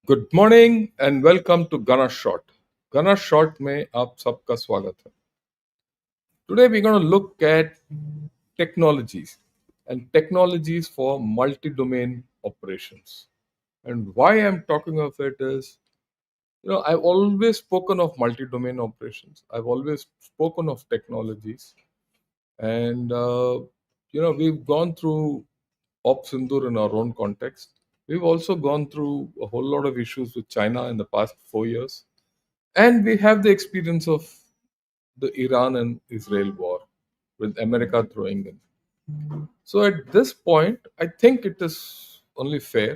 Good morning and welcome to गना शॉट. गना शॉट में आप सबका स्वागत है. Today we gonna look at technologies and technologies for multi-domain operations. And why I'm talking of it is, I've always spoken of multi-domain operations. I've always spoken of technologies, and we've gone through Op Sindur in our own context. We've also gone through a whole lot of issues with China in the past 4 years. And we have the experience of the Iran and Israel war with America throwing in. So at this point, I think it is only fair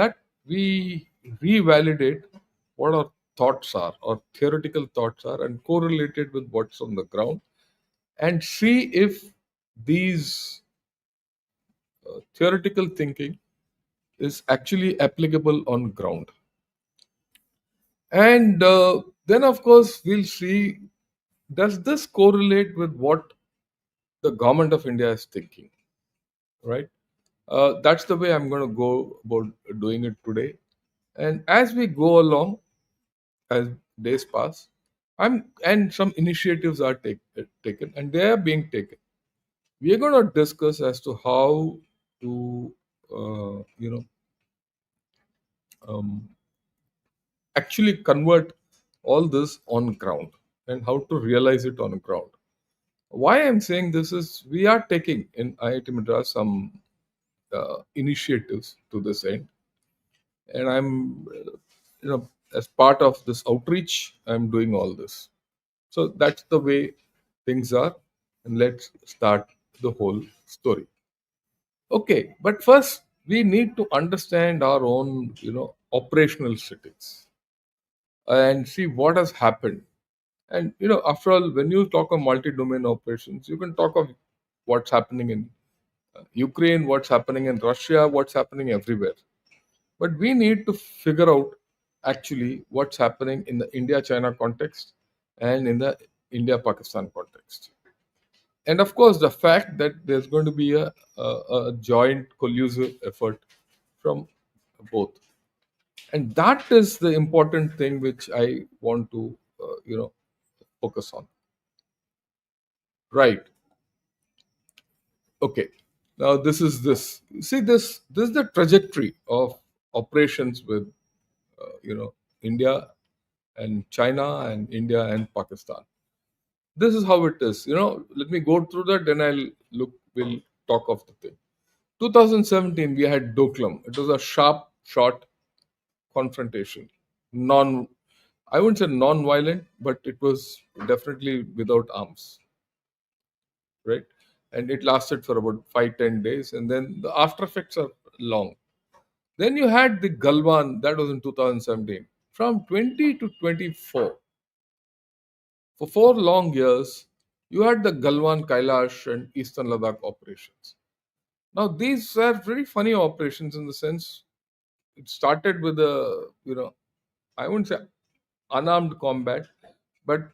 that we revalidate what our thoughts are, or theoretical thoughts are, and correlate it with what's on the ground and see if these theoretical thinking is actually applicable on ground. And then, of course, we'll see, does this correlate with what the government of India is thinking, right? That's the way I'm going to go about doing it today. And as we go along, as days pass, and some initiatives are taken, and they are being taken. We are going to discuss as to how to, uh, you know, um, actually convert all this on ground and how to realize it on ground. Why I'm saying this is we are taking in IIT Madras some initiatives to this end, and I'm, as part of this outreach, I'm doing all this. So that's the way things are, and let's start the whole story. Okay, but first we need to understand our own, operational settings and see what has happened. And after all, when you talk of multi-domain operations, you can talk of what's happening in Ukraine, what's happening in Russia, what's happening everywhere. But we need to figure out actually what's happening in the India China context and in the India Pakistan context. And of course, the fact that there's going to be a joint collusive effort from both. And that is the important thing which I want to, focus on. Right. Okay. Now this is this. See this. This is the trajectory of operations with, India and China and India and Pakistan. This is how it is. Let me go through that, then I'll look. We'll talk of the thing. 2017, we had Doklam. It was a sharp, short confrontation. Non, I wouldn't say non-violent, but it was definitely without arms, right? And it lasted for about 5-10 days, and then the after effects are long. Then you had the Galwan, that was in 2017. From 20 to 24, for 4 long years, you had the Galwan, Kailash, and Eastern Ladakh operations. Now, these are very funny operations in the sense it started with I wouldn't say unarmed combat, but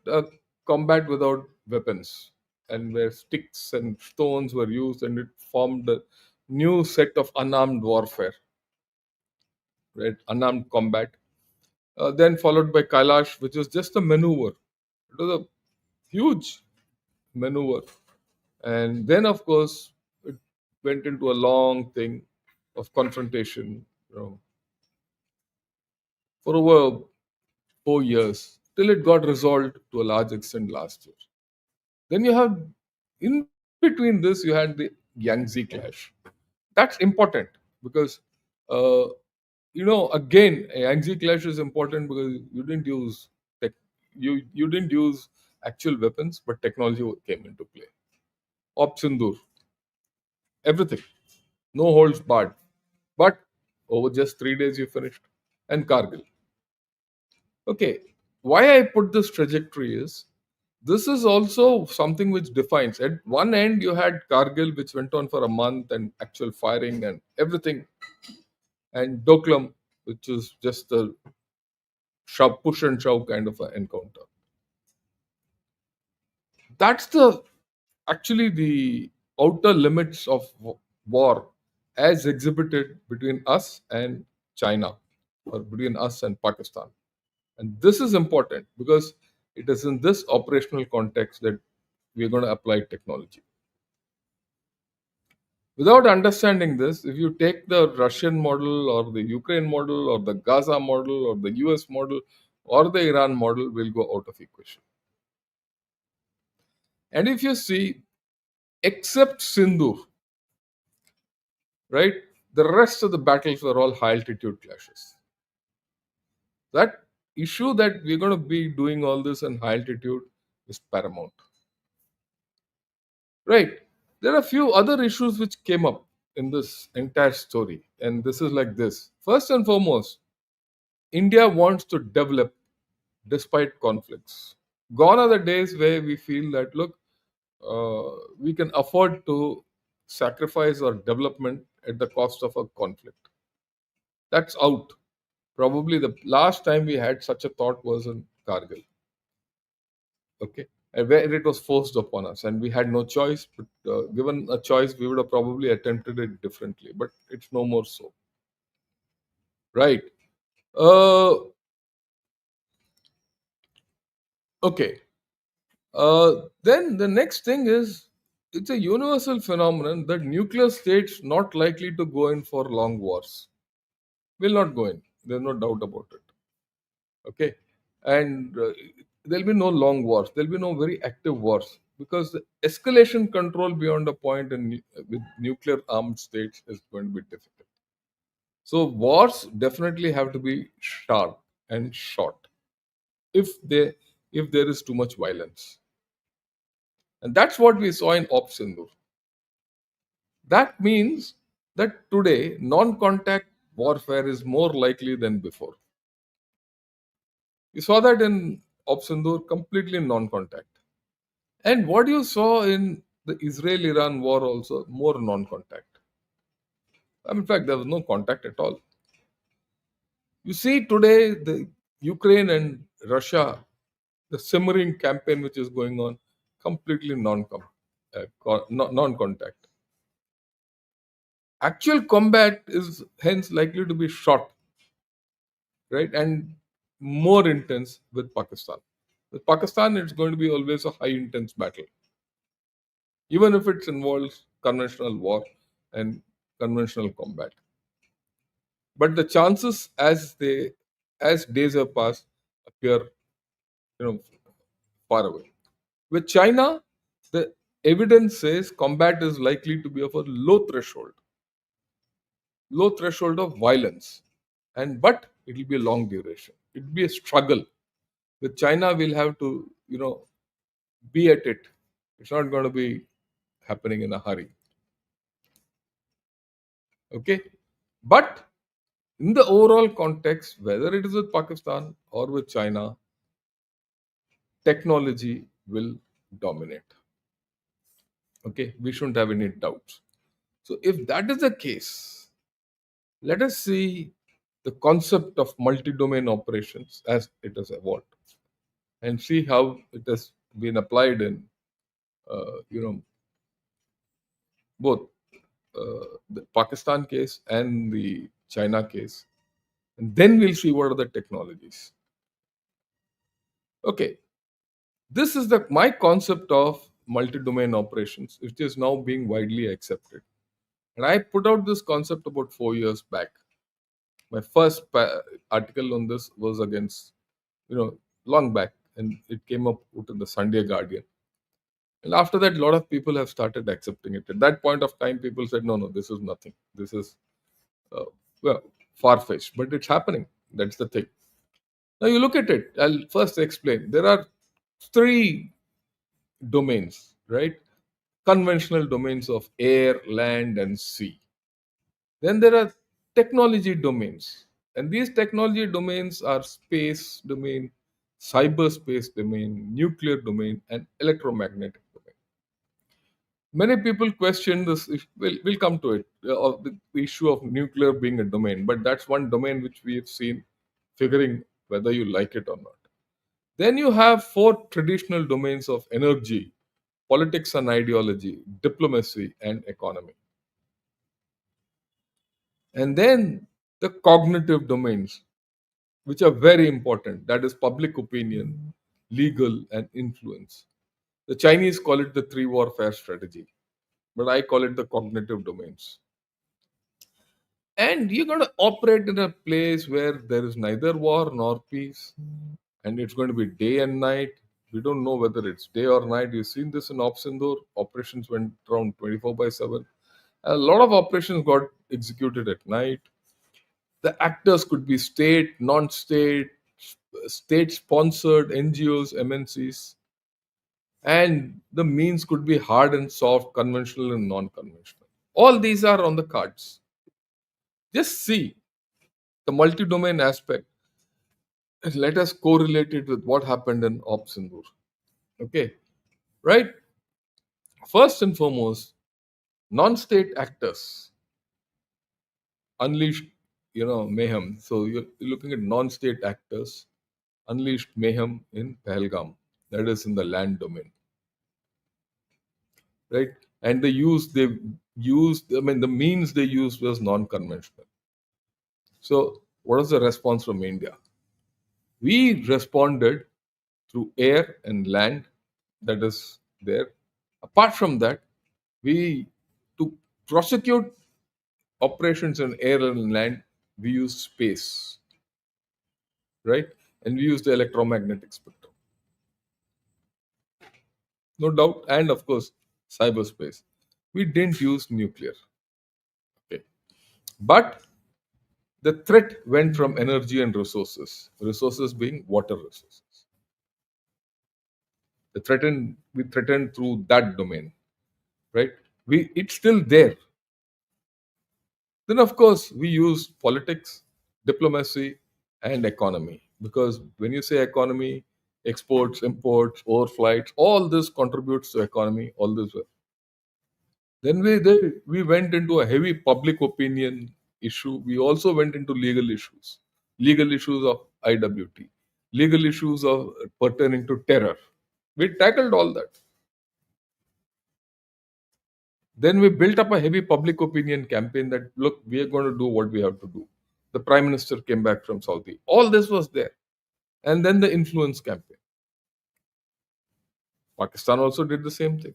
combat without weapons, and where sticks and stones were used, and it formed a new set of unarmed warfare, right? Unarmed combat. Then followed by Kailash, which was just a maneuver. It was a huge maneuver. And then, of course, it went into a long thing of confrontation, for over 4 years, till it got resolved to a large extent last year. Then you have, in between this, you had the Yangtze clash. That's important because, uh, again, a Yangtze clash is important because you didn't use tech, you didn't use actual weapons, but technology came into play. Op Sindur, everything, no holds barred. But over just 3 days, you finished. And Kargil. Okay, why I put this trajectory is this is also something which defines. At one end, you had Kargil, which went on for a month and actual firing and everything, and Doklam, which is just a push and shove kind of an encounter. That's the actually the outer limits of war as exhibited between us and China. or between us and Pakistan. And this is important because it is in this operational context that we are going to apply technology. Without understanding this, if you take the Russian model or the Ukraine model or the Gaza model or the US model or the Iran model, will go out of equation. And if you see, except Sindhu, right, the rest of the battles were all high altitude clashes. That issue that we're going to be doing all this in high altitude is paramount. Right. There are a few other issues which came up in this entire story, and this is like this. First and foremost, India wants to develop despite conflicts. Gone are the days where we feel that, look, we can afford to sacrifice our development at the cost of a conflict. That's out. Probably the last time we had such a thought was in Kargil. Okay, and where it was forced upon us and we had no choice, but given a choice we would have probably attempted it differently, but it's no more so, right? uh, okay. Then the next thing is, it's a universal phenomenon that nuclear states not likely to go in for long wars, will not go in, there's no doubt about it. Okay. And there'll be no long wars, there'll be no very active wars, because the escalation control beyond a point in with nuclear armed states is going to be difficult. So wars definitely have to be sharp and short if they if there is too much violence, and that's what we saw in Op Sindhu. That means that today non-contact warfare is more likely than before. You saw that in Op Sindhu, completely non-contact. And what you saw in the Israel-Iran war also, more non-contact. In fact, there was no contact at all. You see today the Ukraine and Russia, the simmering campaign which is going on, completely non-contact. Actual combat is hence likely to be short, right, and more intense with Pakistan. With Pakistan, it's going to be always a high intense battle, even if it involves conventional war and conventional combat. But the chances as days have passed appear, far away. With China, the evidence says combat is likely to be of a low threshold of violence, and but it will be a long duration. It will be a struggle. With China, we'll have to be at it. It's not going to be happening in a hurry. Okay, but in the overall context, whether it is with Pakistan or with China, technology will dominate. Okay, we shouldn't have any doubts. So, if that is the case, let us see the concept of multi-domain operations as it has evolved, and see how it has been applied in, both the Pakistan case and the China case, and then we'll see what are the technologies. Okay, this is the my concept of multi-domain operations, which is now being widely accepted. And I put out this concept about 4 years back. My first article on this was against, long back, and it came up in the Sunday Guardian. And after that, a lot of people have started accepting it. At that point of time, people said, no, no, this is nothing. This is, uh, well, far fetched, but it's happening. That's the thing. Now, you look at it, I'll first explain. There are three domains, right? Conventional domains of air, land, and sea. Then there are technology domains. And these technology domains are space domain, cyberspace domain, nuclear domain, and electromagnetic domain. Many people question this. We'll come to it, of the issue of nuclear being a domain, but that's one domain which we have seen figuring whether you like it or not. Then you have four traditional domains of energy, politics and ideology, diplomacy, and economy. And then the cognitive domains. which are very important. That is public opinion, legal, and influence. The Chinese call it the three warfare strategy, but I call it the cognitive domains. And you're going to operate in a place where there is neither war nor peace, and it's going to be day and night. We don't know whether it's day or night. You've seen this in Opsindur. Operations went around 24 by 7. A lot of operations got executed at night. The actors could be state, non state, state sponsored NGOs, MNCs, and the means could be hard and soft, conventional and non conventional. All these are on the cards. Just see the multi domain aspect and let us correlate it with what happened in Ops Sindur. Okay, right? First and foremost, non state actors unleashed mayhem. So you're looking at non state actors unleashed mayhem in Pahalgam, that is in the land domain, right? And they used, I mean, the means they used was non-conventional. So what was the response from India? We responded through air and land, that is there. Apart from that, we to prosecute operations in air and land, we used space, right? And we used the electromagnetic spectrum, no doubt, and of course, cyberspace. We didn't use nuclear. Okay. But the threat went from energy and resources being water resources. We threatened through that domain, right? It's still there. Then of course we use politics, diplomacy, and economy. Because when you say economy, exports, imports, overflights, all this contributes to economy, all this. We went into a heavy public opinion issue. We also went into legal issues of IWT, legal issues of pertaining to terror. We tackled all that. Then we built up a heavy public opinion campaign that look, we are going to do what we have to do. The Prime Minister came back from Saudi. All this was there. And then the influence campaign. Pakistan also did the same thing.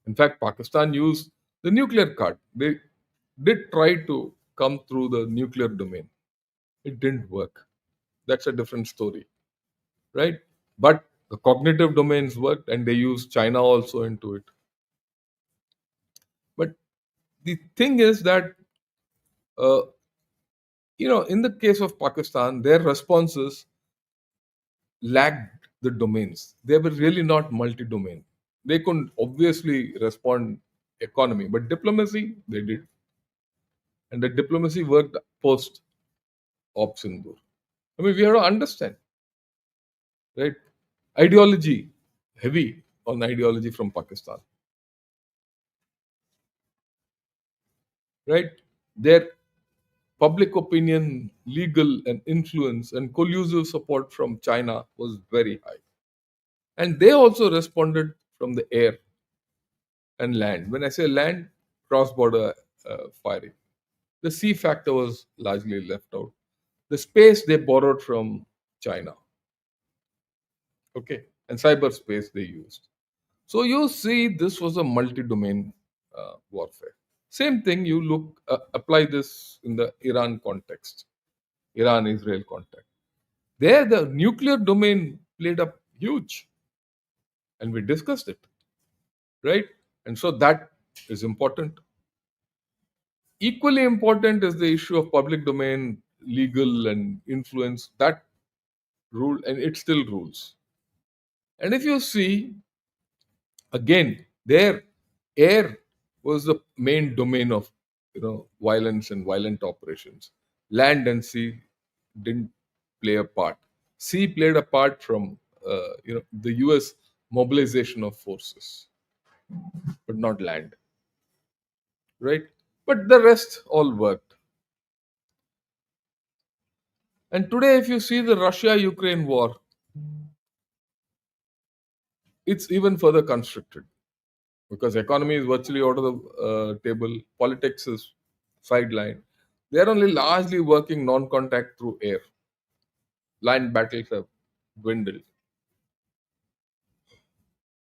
In fact, Pakistan used the nuclear card. They did try to come through the nuclear domain. It didn't work. That's a different story, right? But the cognitive domains worked and they used China also into it. But the thing is that, uh, in the case of Pakistan, their responses lagged the domains. They were really not multi domain. They couldn't obviously respond economy, but diplomacy, they did. And the diplomacy worked post Op Sindur. I mean, we have to understand, right? Ideology, heavy on ideology from Pakistan, right? Their public opinion, legal and influence, and collusive support from China was very high. And they also responded from the air and land. When I say land, cross border firing. The sea factor was largely left out. The space they borrowed from China. Okay. And cyberspace they used. So you see, this was a multi-domain warfare. Same thing. You apply this in the Iran context, Iran-Israel context. There, the nuclear domain played up huge, and we discussed it, right? And so that is important. Equally important is the issue of public domain, legal and influence. That rule, and it still rules. And if you see, again, there, air was the main domain of violence and violent operations. Land and sea didn't play a part. Sea played a part from the US mobilization of forces, but not land, right? But the rest all worked. And today, if you see the Russia-Ukraine war, it's even further constricted because economy is virtually out of the table. Politics is sidelined. They are only largely working non-contact through air. Land battles have dwindled.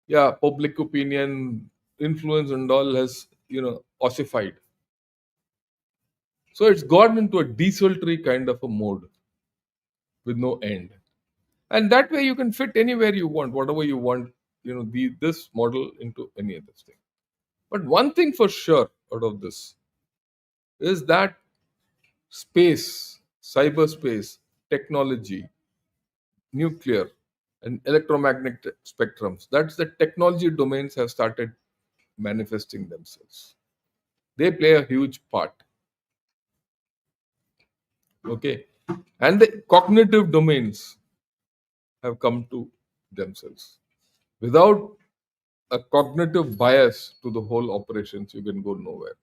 Yeah, public opinion, influence, and all has ossified. So it's gone into a desultory kind of a mode with no end. And that way you can fit anywhere you want, whatever you want, this model into any other thing. But one thing for sure out of this is that space, cyberspace, technology, nuclear, and electromagnetic spectrums, that's the technology domains have started manifesting themselves. They play a huge part. Okay. And the cognitive domains have come to themselves. Without a cognitive bias to the whole operations, you can go nowhere.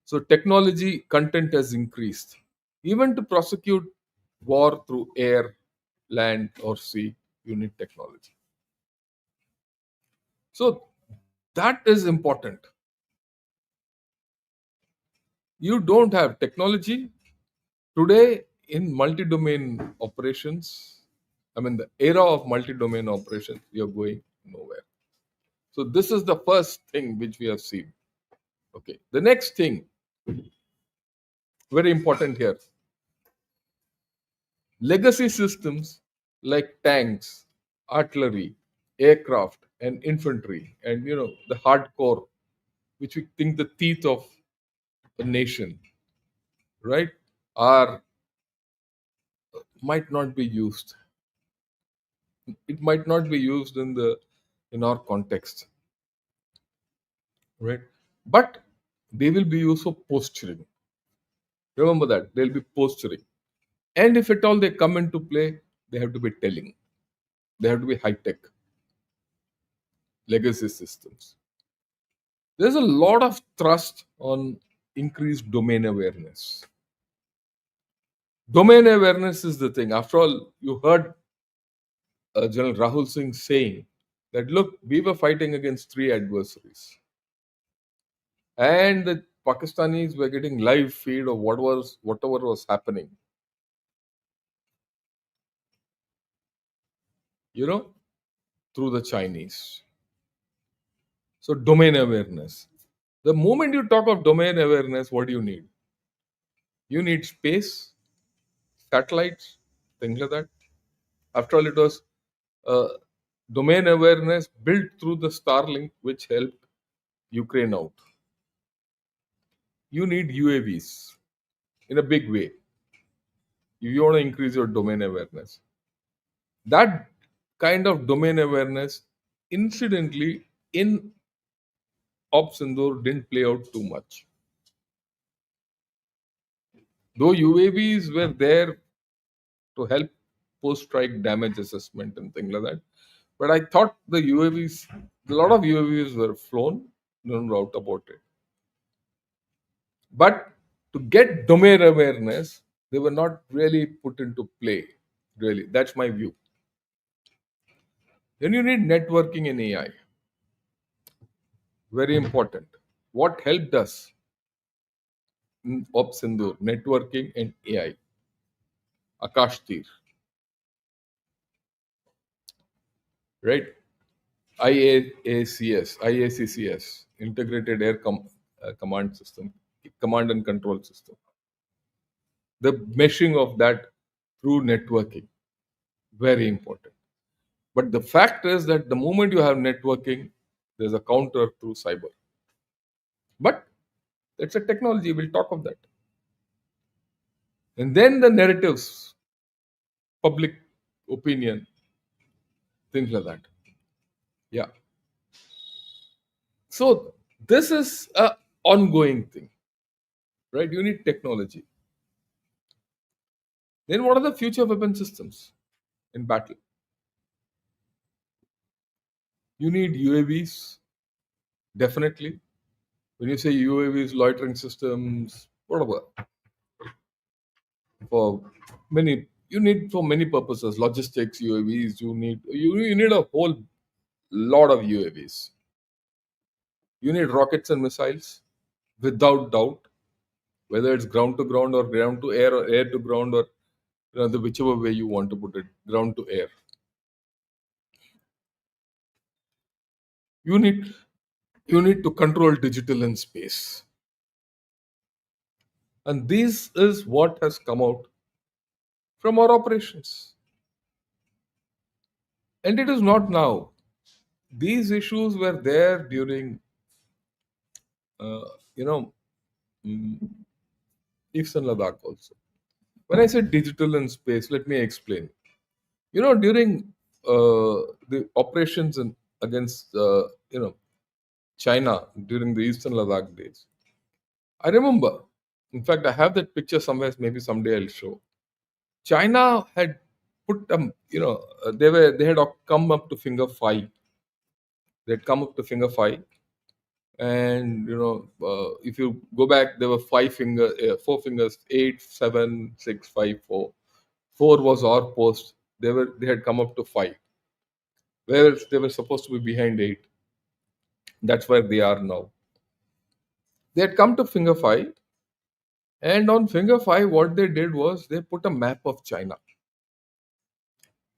So technology content has increased. Even to prosecute war through air, land, or sea, you need technology. So that is important. You don't have technology today in multi-domain operations. I mean, the era of multi-domain operations, you're going nowhere. So this is the first thing which we have seen. Okay. The next thing, very important here, legacy systems like tanks, artillery, aircraft, and infantry, and the hardcore, which we think the teeth of a nation, right, are might not be used. It might not be used in our context, right? But they will be used for posturing. Remember that they'll be posturing, and if at all they come into play, they have to be telling. They have to be high tech legacy systems. There's a lot of thrust on increased domain awareness. Domain awareness is the thing. After all, you heard General Rahul Singh saying that look, we were fighting against three adversaries, and the Pakistanis were getting live feed of whatever was happening. You know, through the Chinese. So domain awareness. The moment you talk of domain awareness, what do you need? You need space, satellites, things like that. After all, it was uh, domain awareness built through the Starlink, which helped Ukraine out. You need UAVs in a big way if you want to increase your domain awareness. That kind of domain awareness, incidentally, in Ops Sindoor didn't play out too much. Though UAVs were there to help post-strike damage assessment and things like that, but I thought the UAVs, a lot of UAVs were flown, no doubt about it. But to get domain awareness, they were not really put into play. Really, that's my view. Then you need networking and AI. Very important. What helped us in Ops Sindoor? Networking and AI. Akash Tir, right? IACCS, Integrated Command System, Command and Control System. The meshing of that through networking, very important. But the fact is that the moment you have networking, there's a counter through cyber. But it's a technology, we'll talk of that. And then the narratives, public opinion, things like that. Yeah. So this is a ongoing thing, right? You need technology. Then what are the future weapon systems in battle? You need UAVs, definitely. When you say UAVs, loitering systems, whatever, for many, you need for many purposes, logistics, UAVs, you need a whole lot of UAVs. You need rockets and missiles, without doubt, whether it's ground to ground or ground to air or air to ground or the whichever way you want to put it, ground to air. You need you need to control digital and space, and this is what has come out from our operations. And it is not now. These issues were there during, uh, you know, mm, Eastern Ladakh also. When I said digital and space, let me explain. During the operations against, China during the Eastern Ladakh days, I remember. In fact, I have that picture somewhere. Maybe someday I'll show. China had put they had come up to finger five. They had come up to finger five, and if you go back, there were four fingers, 8, 7, 6, 5, 4. Four was our post. They had come up to five, whereas they were supposed to be behind eight. That's where they are now. They had come to finger five, and on finger five, what they did was they put a map of China.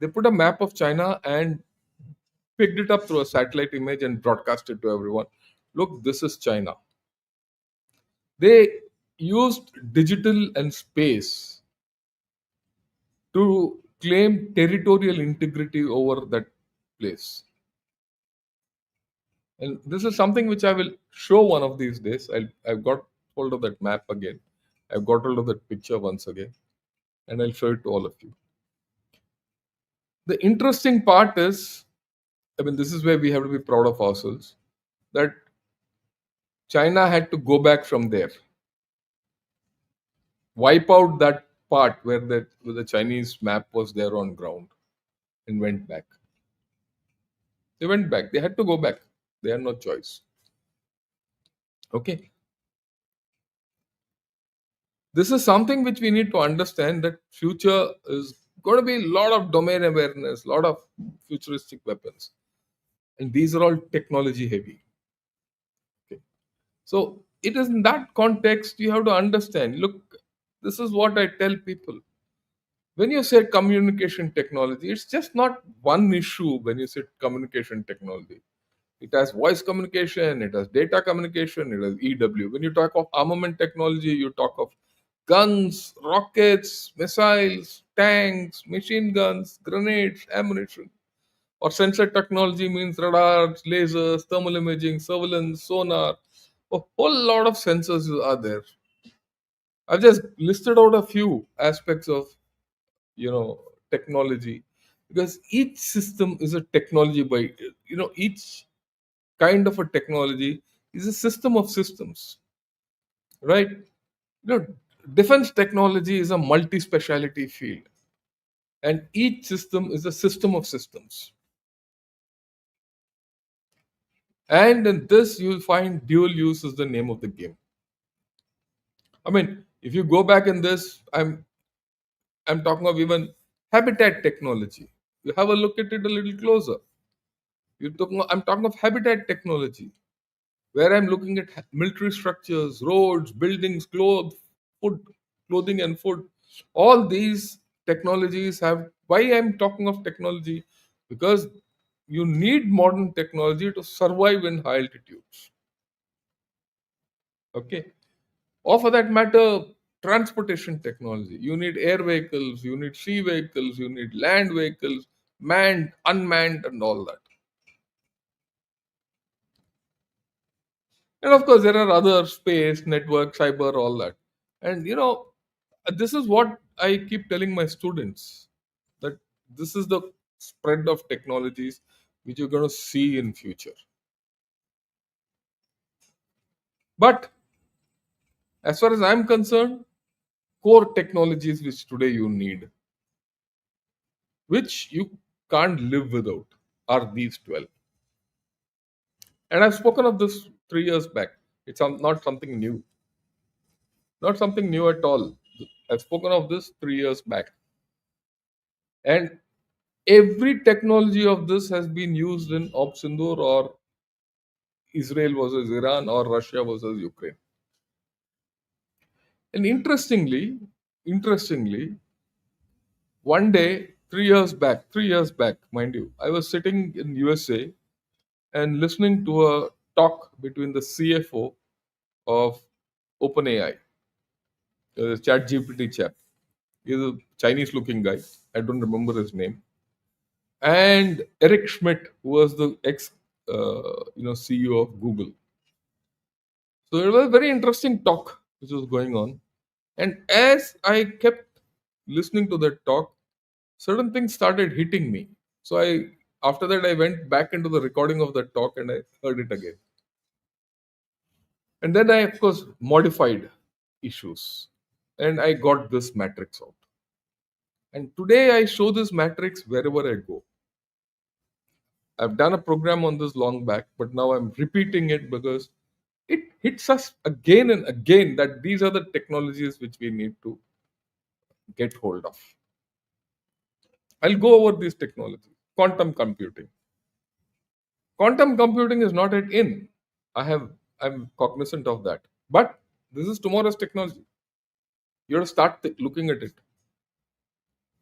They put a map of China and picked it up through a satellite image and broadcast it to everyone. Look, this is China. They used digital and space to claim territorial integrity over that place. And this is something which I will show one of these days. I've got hold of that map again. I've got hold of that picture once again, and I'll show it to all of you. The interesting part is, this is where we have to be proud of ourselves, that China had to go back from there, wipe out that part where the Chinese map was there on ground, and went back. They went back. They had to go back. They had no choice. Okay. This is something which we need to understand, that future is going to be a lot of domain awareness, a lot of futuristic weapons. And these are all technology heavy. Okay. So it is in that context you have to understand. Look, this is what I tell people. When you say communication technology, it's just not one issue when you say communication technology. It has voice communication, it has data communication, it has EW. When you talk of armament technology, you talk of guns, rockets, missiles, tanks, machine guns, grenades, ammunition. Or sensor technology means radars, lasers, thermal imaging, surveillance, sonar. A whole lot of sensors are there. I've just listed out a few aspects of technology, because each system is a technology by each kind of a technology is a system of systems, right? Defense technology is a multi-speciality field, and each system is a system of systems. And in this, you'll find dual use is the name of the game. If you go back in this, I'm talking of even habitat technology. You have a look at it a little closer. I'm talking of habitat technology, where I'm looking at military structures, roads, buildings, clothing and food. All these technologies have. Why I'm talking of technology? Because you need modern technology to survive in high altitudes. Okay, or for that matter, transportation technology. You need air vehicles, you need sea vehicles, you need land vehicles, manned, unmanned, and all that. And of course, there are other space, network, cyber, all that. And this is what I keep telling my students, that this is the spread of technologies which you're going to see in future. But as far as I'm concerned, core technologies which today you need, which you can't live without, are these 12. And I've spoken of this 3 years back. It's not something new. Not something new at all. I've spoken of this 3 years back. And every technology of this has been used in Op Sindoor, or Israel versus Iran, or Russia versus Ukraine. And interestingly, One day, 3 years back, mind you, I was sitting in USA and listening to a talk between the CFO of OpenAI, ChatGPT chap. He's a Chinese-looking guy. I don't remember his name. And Eric Schmidt, who was the CEO of Google. So it was a very interesting talk which was going on. And as I kept listening to that talk, certain things started hitting me. So after that, I went back into the recording of that talk and I heard it again. And then I, of course, modified issues and I got this matrix out. And today I show this matrix wherever I go. I've done a program on this long back, but now I'm repeating it because it hits us again and again that these are the technologies which we need to get hold of. I'll go over these technologies. Quantum computing. Quantum computing is not yet in. I'm cognizant of that. But this is tomorrow's technology. You have to start looking at it.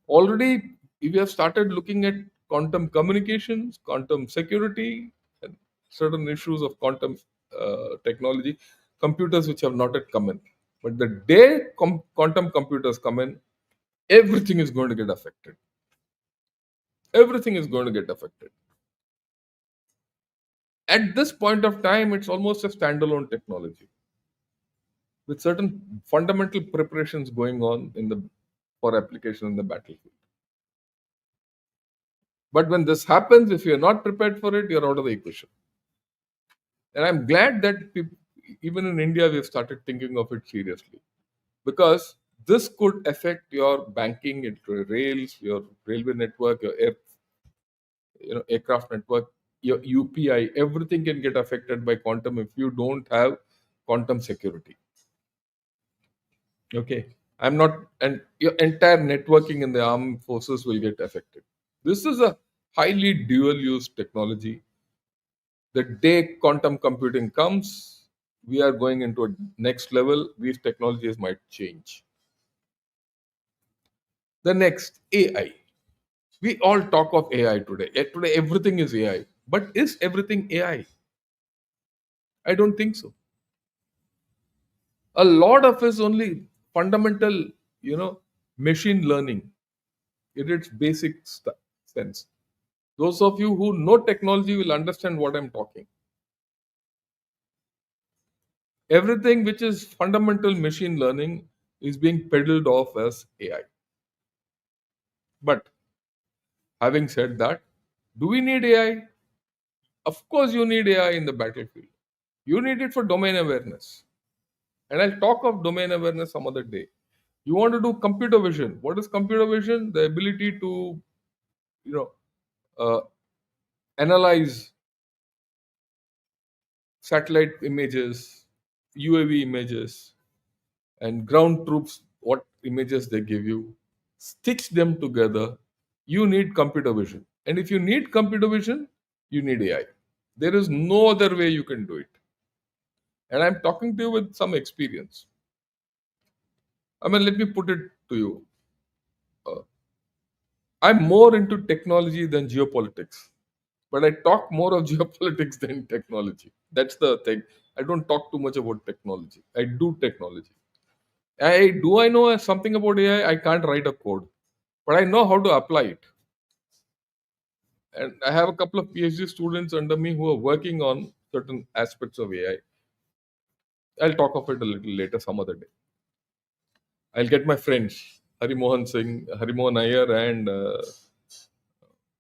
Already, if you have started looking at quantum communications, quantum security, and certain issues of quantum technology, computers which have not yet come in. But the day quantum computers come in, everything is going to get affected. Everything is going to get affected. At this point of time, it's almost a standalone technology with certain fundamental preparations going on for application in the battlefield. But when this happens, if you're not prepared for it, you're out of the equation. And I'm glad that even in India, we've started thinking of it seriously because this could affect your banking, your rails, your railway network, your aircraft network, your UPI. Everything can get affected by quantum if you don't have quantum security. Okay, I'm not, and your entire networking in the armed forces will get affected. This is a highly dual use technology. The day quantum computing comes, we are going into a next level. These technologies might change. The next, AI. We all talk of AI today. Today, everything is AI. But is everything AI? I don't think so. A lot of is only fundamental, machine learning in its basic sense. Those of you who know technology will understand what I'm talking. Everything which is fundamental machine learning is being peddled off as AI. But having said that, do we need AI? Of course, you need AI in the battlefield. You need it for domain awareness. And I'll talk of domain awareness some other day. You want to do computer vision. What is computer vision? The ability to, you know, uh, analyze satellite images, UAV images, and ground troops, what images they give you, stitch them together. You need computer vision. And if you need computer vision, you need AI. There is no other way you can do it. And I'm talking to you with some experience. I mean, let me put it to you. Uh, I'm more into technology than geopolitics, but I talk more of geopolitics than technology. That's the thing. I don't talk too much about technology. I do technology. I know something about AI. I can't write a code, but I know how to apply it. And I have a couple of PhD students under me who are working on certain aspects of AI. I'll talk of it a little later, some other day. I'll get my friends, Harimohan Singh, Harimohan Iyer, and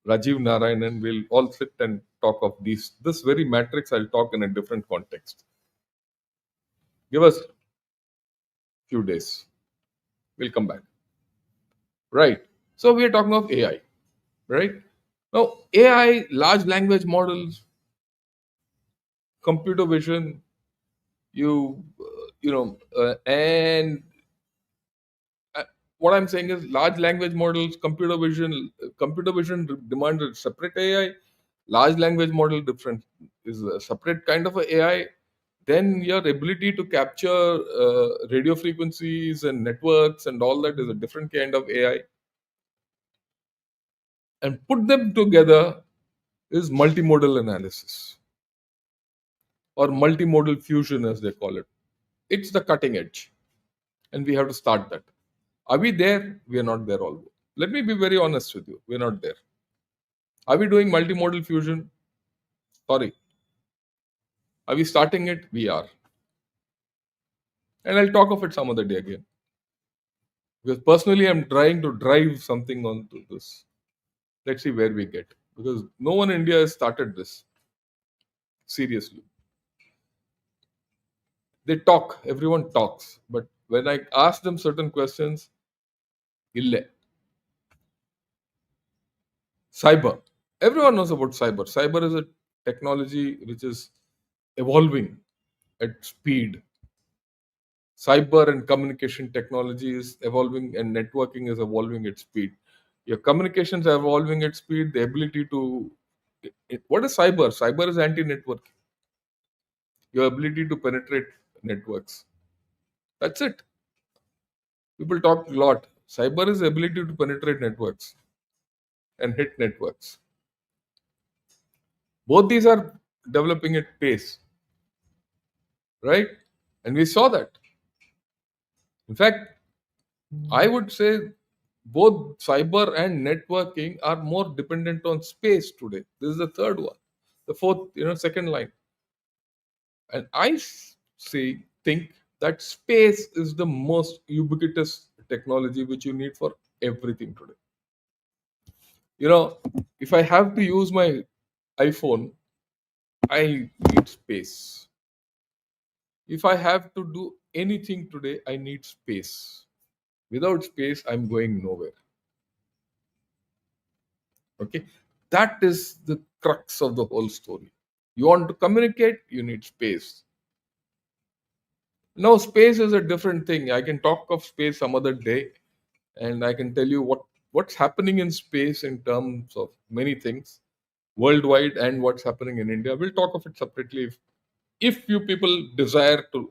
Rajiv Narayanan. Will all sit and talk of this very matrix. I'll talk in a different context. Give us few days. We'll come back. Right. So we are talking of AI. Right. Now AI, large language models, computer vision, and uh, what I'm saying is large language models, computer vision. Computer vision demands a separate AI. Large language model different is a separate kind of a AI. Then your ability to capture radio frequencies and networks and all that is a different kind of AI. and put them together is multimodal analysis or multimodal fusion, as they call it. It's the cutting edge, and we have to start that. Are we there? We are not there. All. Let me be very honest with you. We're not there. Are we doing multimodal fusion? Sorry. Are we starting it? We are. And I'll talk of it some other day again. Because personally, I'm trying to drive something onto this. Let's see where we get. Because no one in India has started this seriously. They talk, everyone talks. But when I ask them certain questions, ille. Cyber. Everyone knows about cyber. Cyber is a technology which is evolving at speed. Cyber and communication technology is evolving and networking is evolving at speed. Your communications are evolving at speed. The ability to what is cyber? Cyber is anti-network. Your ability to penetrate networks. That's it. People talk a lot. Cyber is the ability to penetrate networks and hit networks. Both these are developing at pace, right? And we saw that. In fact, I would say both cyber and networking are more dependent on space today. This is the third one. The fourth, second line. And think that space is the most ubiquitous technology which you need for everything today. If I have to use my iPhone, I need space. If I have to do anything today, I need space. Without space, I'm going nowhere. Okay. That is the crux of the whole story. You want to communicate, you need space. Now, space is a different thing. I can talk of space some other day, and I can tell you what's happening in space in terms of many things worldwide and what's happening in India. We'll talk of it separately if you people desire to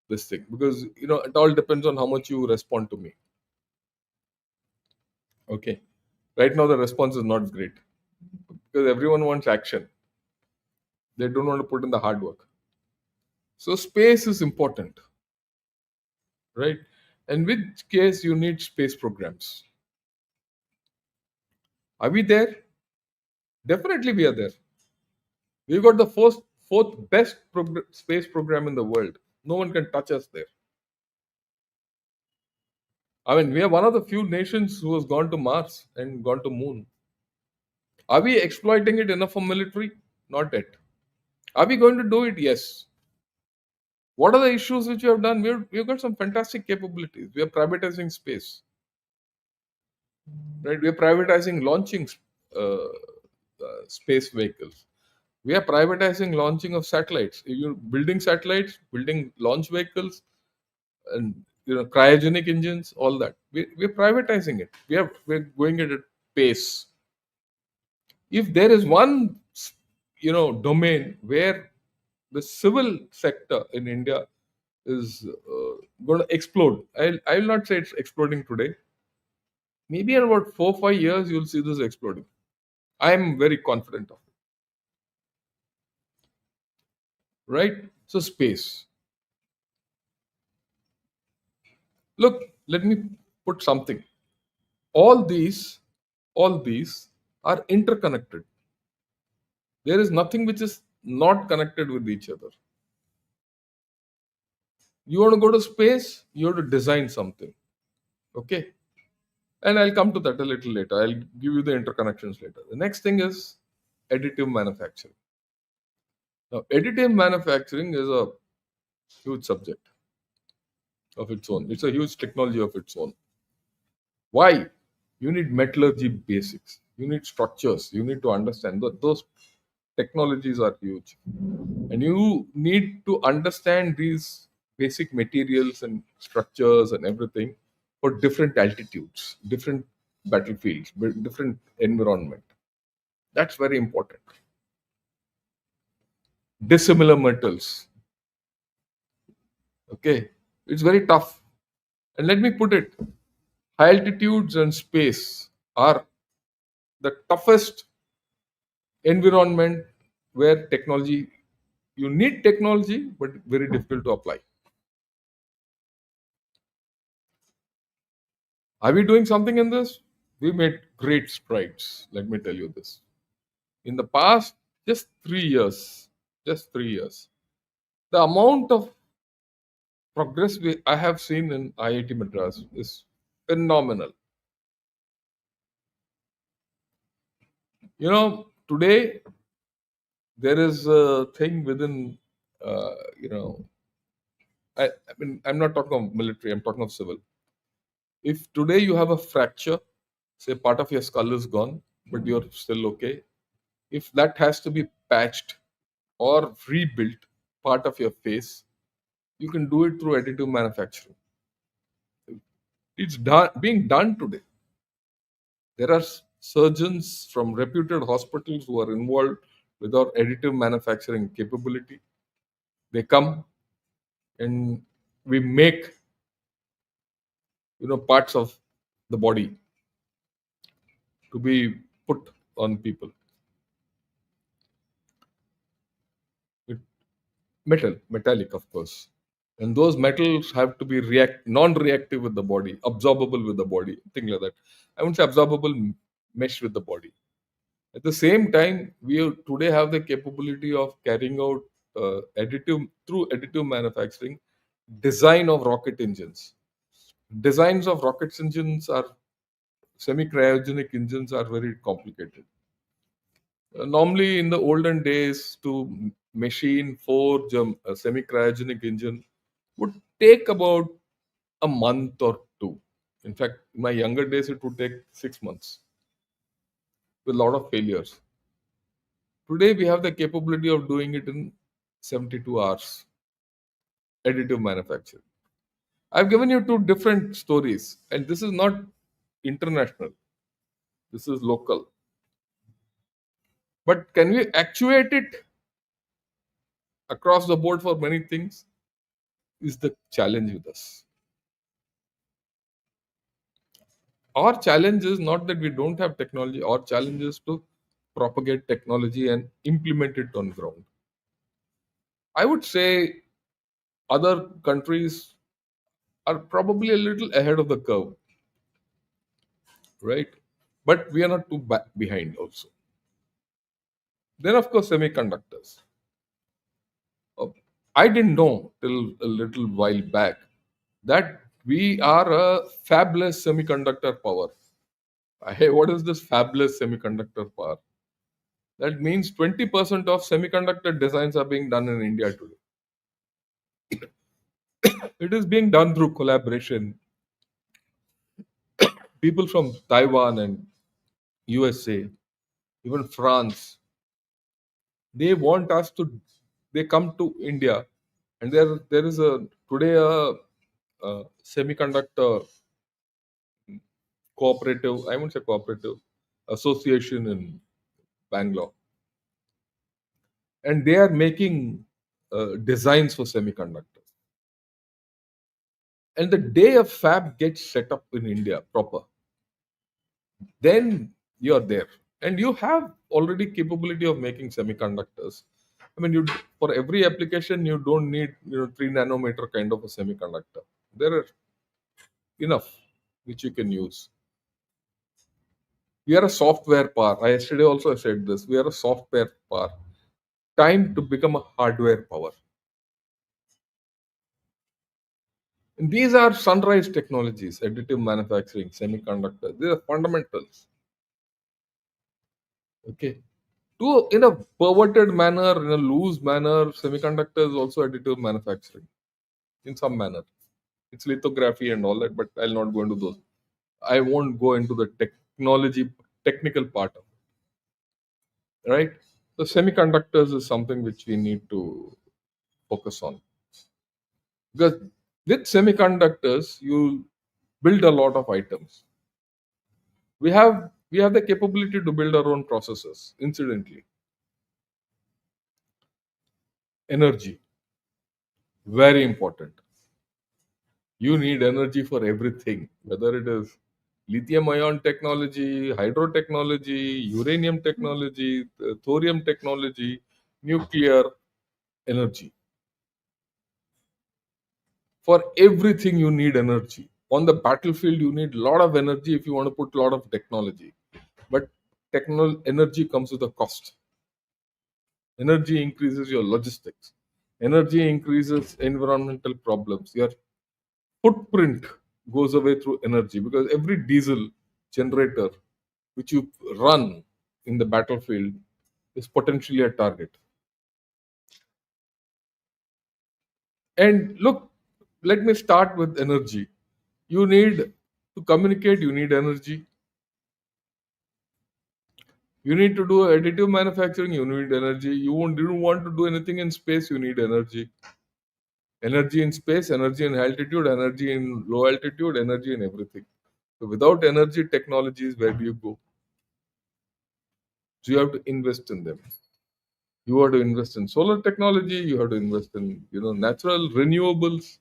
this thing, because it all depends on how much you respond to me. Okay. Right now the response is not great because everyone wants action. They don't want to put in the hard work. So space is important, right? In which case you need space programs. Are we there? Definitely we are there. We've got the fourth best space program in the world. No one can touch us there. I mean, we are one of the few nations who has gone to Mars and gone to Moon. Are we exploiting it enough for military? Not yet. Are we going to do it? Yes. What are the issues which we have done? We've got some fantastic capabilities. We are privatizing space. Right? We are privatizing launching space vehicles. We are privatizing launching of satellites. You building satellites, building launch vehicles, and cryogenic engines, all that. We're privatizing it. We're going at a pace. If there is one domain where the civil sector in India is going to explode, I will not say it's exploding today. Maybe in about 4 5 years you'll see this exploding. I am very confident of it. Right? So space. Look, let me put something. All these, all these are interconnected. There is nothing which is not connected with each other. You want to go to space, you have to design something. Okay. And I'll come to that a little later. I'll give you the interconnections later. The next thing is additive manufacturing. Now, additive manufacturing is a huge subject of its own. It's a huge technology of its own. Why? You need metallurgy basics. You need structures. You need to understand that those technologies are huge. And you need to understand these basic materials and structures and everything for different altitudes, different battlefields, different environment. That's very important. Dissimilar metals. Okay. It's very tough. And let me put it, high altitudes and space are the toughest environment where technology, you need technology, but very difficult to apply. Are we doing something in this? We made great strides. Let me tell you this. In the past, just 3 years, just 3 years, the amount of progress I have seen in IIT Madras is phenomenal. Today there is a thing within, uh, you know, I mean, I'm not talking of military, I'm talking of civil. If today you have a fracture, say part of your skull is gone, but you're still okay, if that has to be patched or rebuilt part of your face, you can do it through additive manufacturing. It's being done today. There are surgeons from reputed hospitals who are involved with our additive manufacturing capability. They come and we make parts of the body to be put on people with metallic, of course. And those metals have to be non-reactive with the body, absorbable with the body, thing like that. I wouldn't say absorbable, mesh with the body. At the same time, today have the capability of carrying out additive manufacturing, design of rocket engines. Designs of rocket engines are semi-cryogenic engines are very complicated. Normally, in the olden days, to machine forge a semi-cryogenic engine would take about a month or two. In fact, in my younger days, it would take 6 months with a lot of failures. Today, we have the capability of doing it in 72 hours, additive manufacturing. I've given you two different stories, and this is not international, this is local. But can we actuate it across the board for many things? Is the challenge with us. Our challenge is not that we don't have technology, our challenge is to propagate technology and implement it on ground. I would say other countries are probably a little ahead of the curve, right? But we are not too behind also. Then, of course, semiconductors. Uh, I didn't know till a little while back that we are a fabulous semiconductor power. What is this fabulous semiconductor power? That means 20% of semiconductor designs are being done in India today. It is being done through collaboration. People from Taiwan and USA, even France, they want us to. They come to India, and there is a today a semiconductor cooperative. I won't say cooperative association in Bangalore, and they are making designs for semiconductors. And the day a fab gets set up in India proper, then you are there, and you have already capability of making semiconductors. I mean, you for every application you don't need 3 nanometer kind of a semiconductor. There are enough which you can use. We are a software power. I yesterday also said this. We are a software power. Time to become a hardware power. And these are sunrise technologies, additive manufacturing, semiconductors. These are fundamentals. Okay. To in a perverted manner, in a loose manner, semiconductors also additive manufacturing in some manner. It's lithography and all that, but I'll not go into those. I won't go into the technical part of it, right? So semiconductors is something which we need to focus on, because with semiconductors you build a lot of items. We have the capability to build our own processors. Incidentally, energy, very important. You need energy for everything, whether it is lithium ion technology, hydro technology, uranium technology, thorium technology, nuclear energy. For everything, you need energy. On the battlefield, you need a lot of energy if you want to put a lot of technology. But energy comes with a cost. Energy increases your logistics. Energy increases environmental problems. Your footprint goes away through energy because every diesel generator which you run in the battlefield is potentially a target. And look, let me start with energy. You need to communicate, you need energy. You need to do additive manufacturing, you need energy. You don't want to do anything in space, you need energy. Energy in space, energy in altitude, energy in low altitude, energy in everything. So without energy technologies, where do you go? So you have to invest in them. You have to invest in solar technology, you have to invest in natural renewables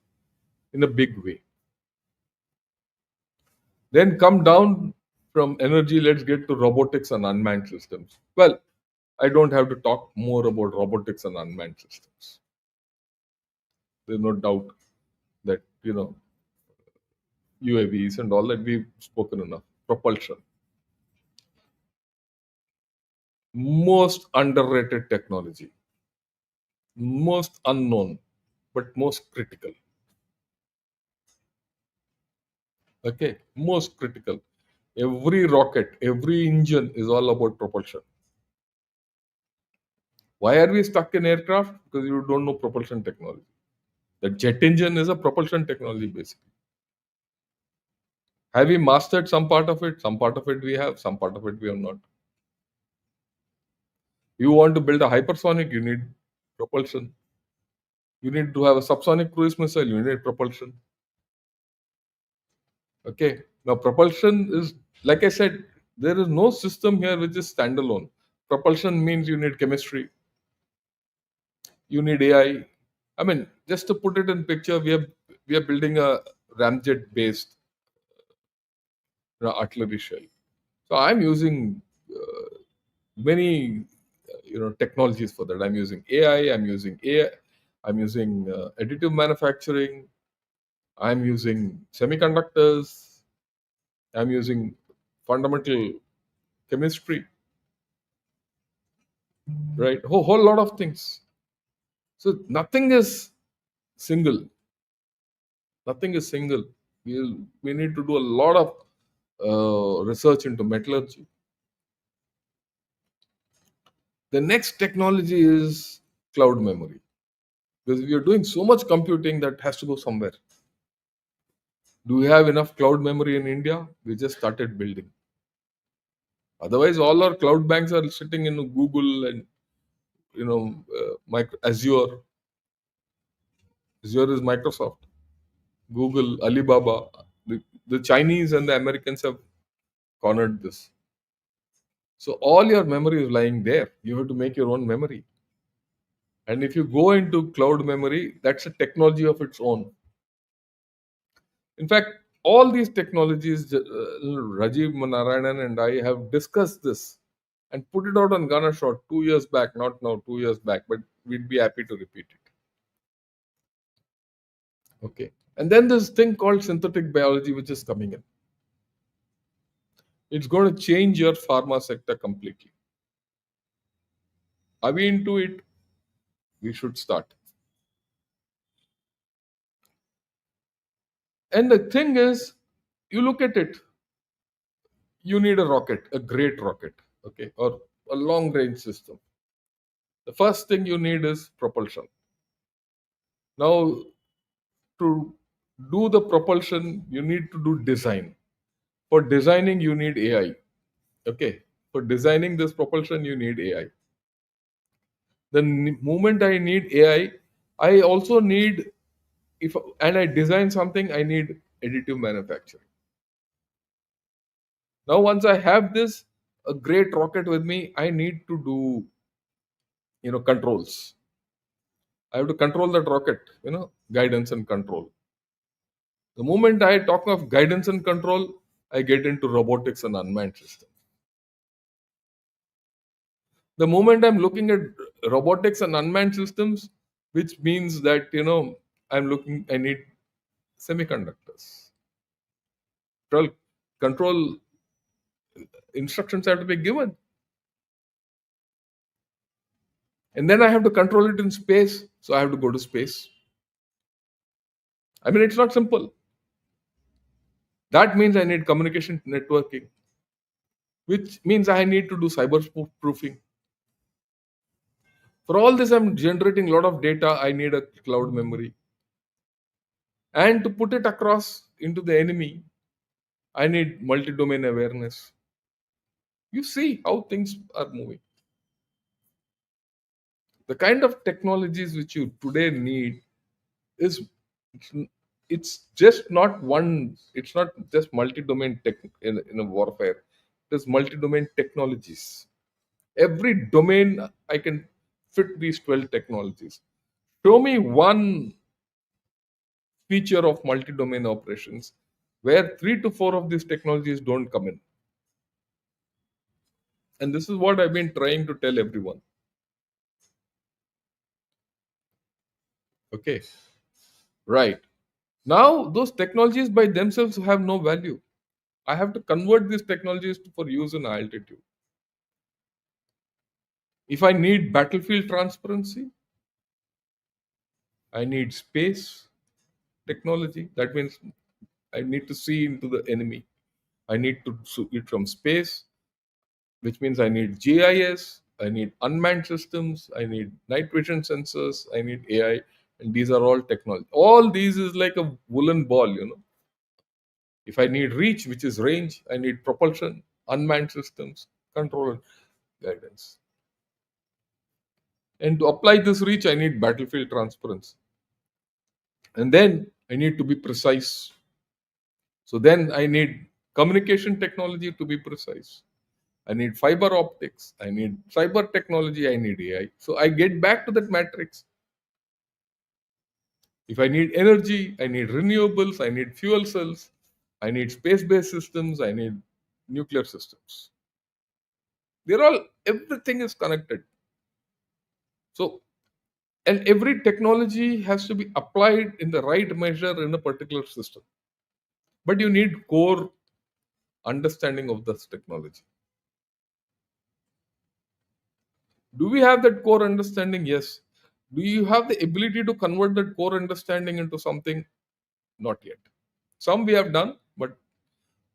in a big way. Then come down from energy, let's get to robotics and unmanned systems. Well, I don't have to talk more about robotics and unmanned systems. There's no doubt that UAVs and all that we've spoken enough. Propulsion, most underrated technology, most unknown, but most critical. Okay, most critical. Every rocket, every engine is all about propulsion. Why are we stuck in aircraft? Because you don't know propulsion technology. The jet engine is a propulsion technology basically. Have we mastered some part of it? Some part of it we have, some part of it we have not. You want to build a hypersonic, you need propulsion. You need to have a subsonic cruise missile, you need propulsion. Okay. Now, propulsion is, like I said, there is no system here which is standalone. Propulsion means you need chemistry, you need AI. I mean, just to put it in picture, we are building a ramjet based artillery shell. So I'm using many technologies for that. I'm using AI. I'm using AI. I'm using additive manufacturing. I'm using semiconductors. I'm using fundamental chemistry. Right, whole lot of things. So nothing is single. Nothing is single. We need to do a lot of research into metallurgy. The next technology is cloud memory, because we are doing so much computing that has to go somewhere. Do we have enough cloud memory in India? We just started building. Otherwise, all our cloud banks are sitting in Google and Azure. Azure is Microsoft. Google, Alibaba. The Chinese and the Americans have cornered this. So all your memory is lying there. You have to make your own memory. And if you go into cloud memory, that's a technology of its own. In fact, all these technologies, Rajiv Narayanan and I have discussed this and put it out on Ghana Short 2 years back, not now, 2 years back, but we'd be happy to repeat it. Okay. And then this thing called synthetic biology, which is coming in. It's going to change your pharma sector completely. Are we into it? We should start. And the thing is, you look at it, you need a rocket, a great rocket, okay, or a long range system. The first thing you need is propulsion. Now, to do the propulsion, you need to do design. For designing, you need AI. Okay. For designing this propulsion, you need AI. The moment I need AI, I also need, and I design something, I need additive manufacturing. Now, once I have this, a great rocket with me, I need to do, controls. I have to control that rocket, guidance and control. The moment I talk of guidance and control, I get into robotics and unmanned systems. The moment I'm looking at robotics and unmanned systems, which means that I need semiconductors. Control, control instructions have to be given, and then I have to control it in space. So I have to go to space. I mean, it's not simple. That means I need communication networking, which means I need to do cyber proofing. For all this, I'm generating a lot of data. I need a cloud memory. And to put it across into the enemy, I need multi-domain awareness. You see how things are moving. The kind of technologies which you today need is it's, it's just not one. It's not just multi-domain tech in a warfare. There's multi-domain technologies. Every domain I can fit these 12 technologies. Show me one feature of multi-domain operations where 3 to 4 of these technologies don't come in. And this is what I've been trying to tell everyone. Okay, right. Now, those technologies by themselves have no value. I have to convert these technologies for use in altitude. If I need battlefield transparency, I need space technology. That means I need to see into the enemy. I need to see it from space, which means I need GIS, I need unmanned systems, I need night vision sensors, I need AI, and these are all technology. All these is like a woolen ball. If I need reach, which is range, I need propulsion, unmanned systems, control, and guidance. And to apply this reach, I need battlefield transparency. And then I need to be precise. So then I need communication technology to be precise. I need fiber optics. I need cyber technology. I need AI. So I get back to that matrix. If I need energy, I need renewables. I need fuel cells. I need space based systems. I need nuclear systems. Everything is connected. So, and every technology has to be applied in the right measure in a particular system. But you need core understanding of this technology. Do we have that core understanding? Yes. Do you have the ability to convert that core understanding into something? Not yet. Some we have done, but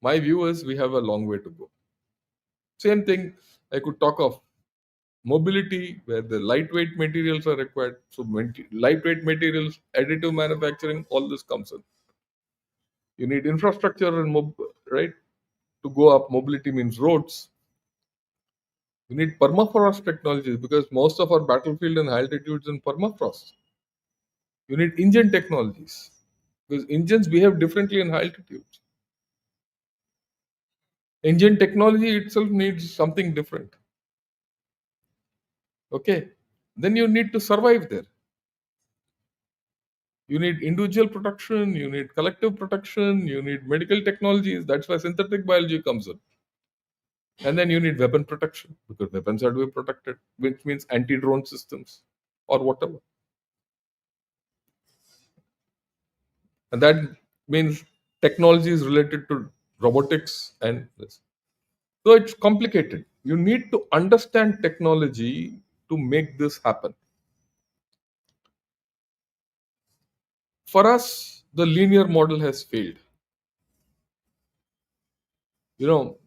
my view is we have a long way to go. Same thing, I could talk of mobility, where the lightweight materials are required. So, lightweight materials, additive manufacturing, all this comes in. You need infrastructure and right to go up. Mobility means roads. You need permafrost technologies because most of our battlefield and altitudes in permafrost. You need engine technologies because engines behave differently in high altitudes. Engine technology itself needs something different. Okay, then you need to survive there. You need individual protection, you need collective protection, you need medical technologies. That's why synthetic biology comes in. And then you need weapon protection because weapons are to be protected, which means anti drone systems or whatever. And that means technology is related to robotics and this. So it's complicated. You need to understand technology to make this happen. For us, the linear model has failed. You know,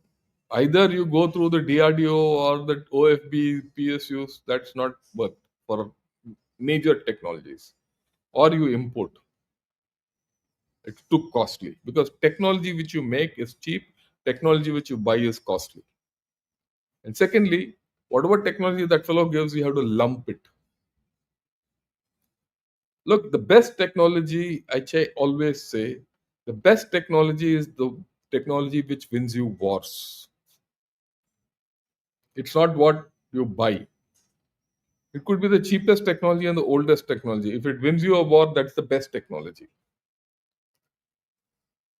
either you go through the DRDO or the OFB, PSUs, that's not worth for major technologies, or you import. It's too costly because technology which you make is cheap, technology which you buy is costly. And secondly, whatever technology that fellow gives, you have to lump it. Look, the best technology, always say, the best technology is the technology which wins you wars. It's not what you buy. It could be the cheapest technology and the oldest technology. If it wins you a war, that's the best technology.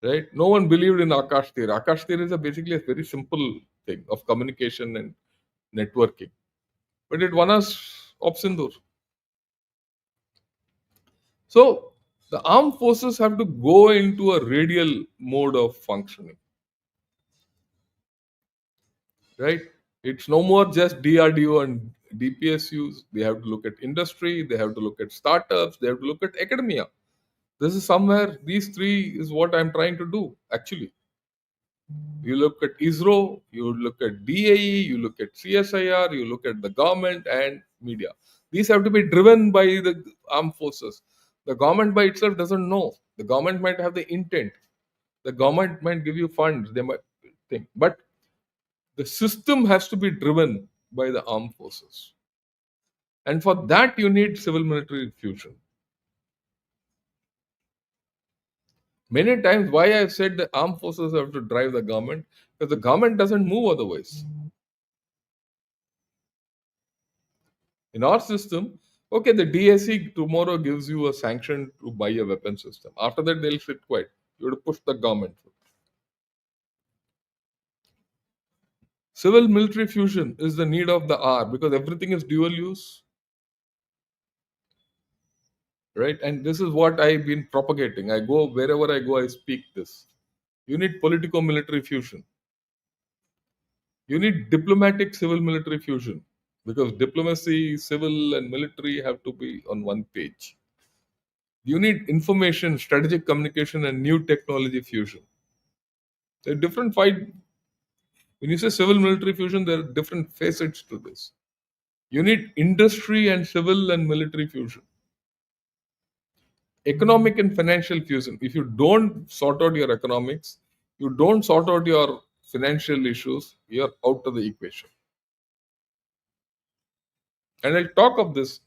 right? No one believed in Akash theory. Akash theory is basically a very simple thing of communication and networking, but it won us Opsindur. So the armed forces have to go into a radial mode of functioning, right? It's no more just DRDO and DPSUs. They have to look at industry, they have to look at startups, they have to look at academia. This is somewhere, these three is what I'm trying to do actually. You look at ISRO, you look at DAE, you look at CSIR, you look at the government and media. These have to be driven by the armed forces. The government by itself doesn't know. The government might have the intent. The government might give you funds. They might think. But the system has to be driven by the armed forces. And for that, you need civil military fusion. Many times, why I've said the armed forces have to drive the government, because the government doesn't move otherwise. In our system, okay, the DSC tomorrow gives you a sanction to buy a weapon system. After that, they'll sit quiet. You have to push the government. Civil military fusion is the need of the hour because everything is dual use, right? And this is what I've been propagating. I go wherever I go, I speak this. You need politico military fusion. You need diplomatic civil military fusion because diplomacy, civil, and military have to be on one page. You need information, strategic communication, and new technology fusion. There are different fight. When you say civil military fusion, there are different facets to this. You need industry and civil and military fusion. Economic and financial fusion. If you don't sort out your economics, you don't sort out your financial issues, you're out of the equation. And I'll talk of this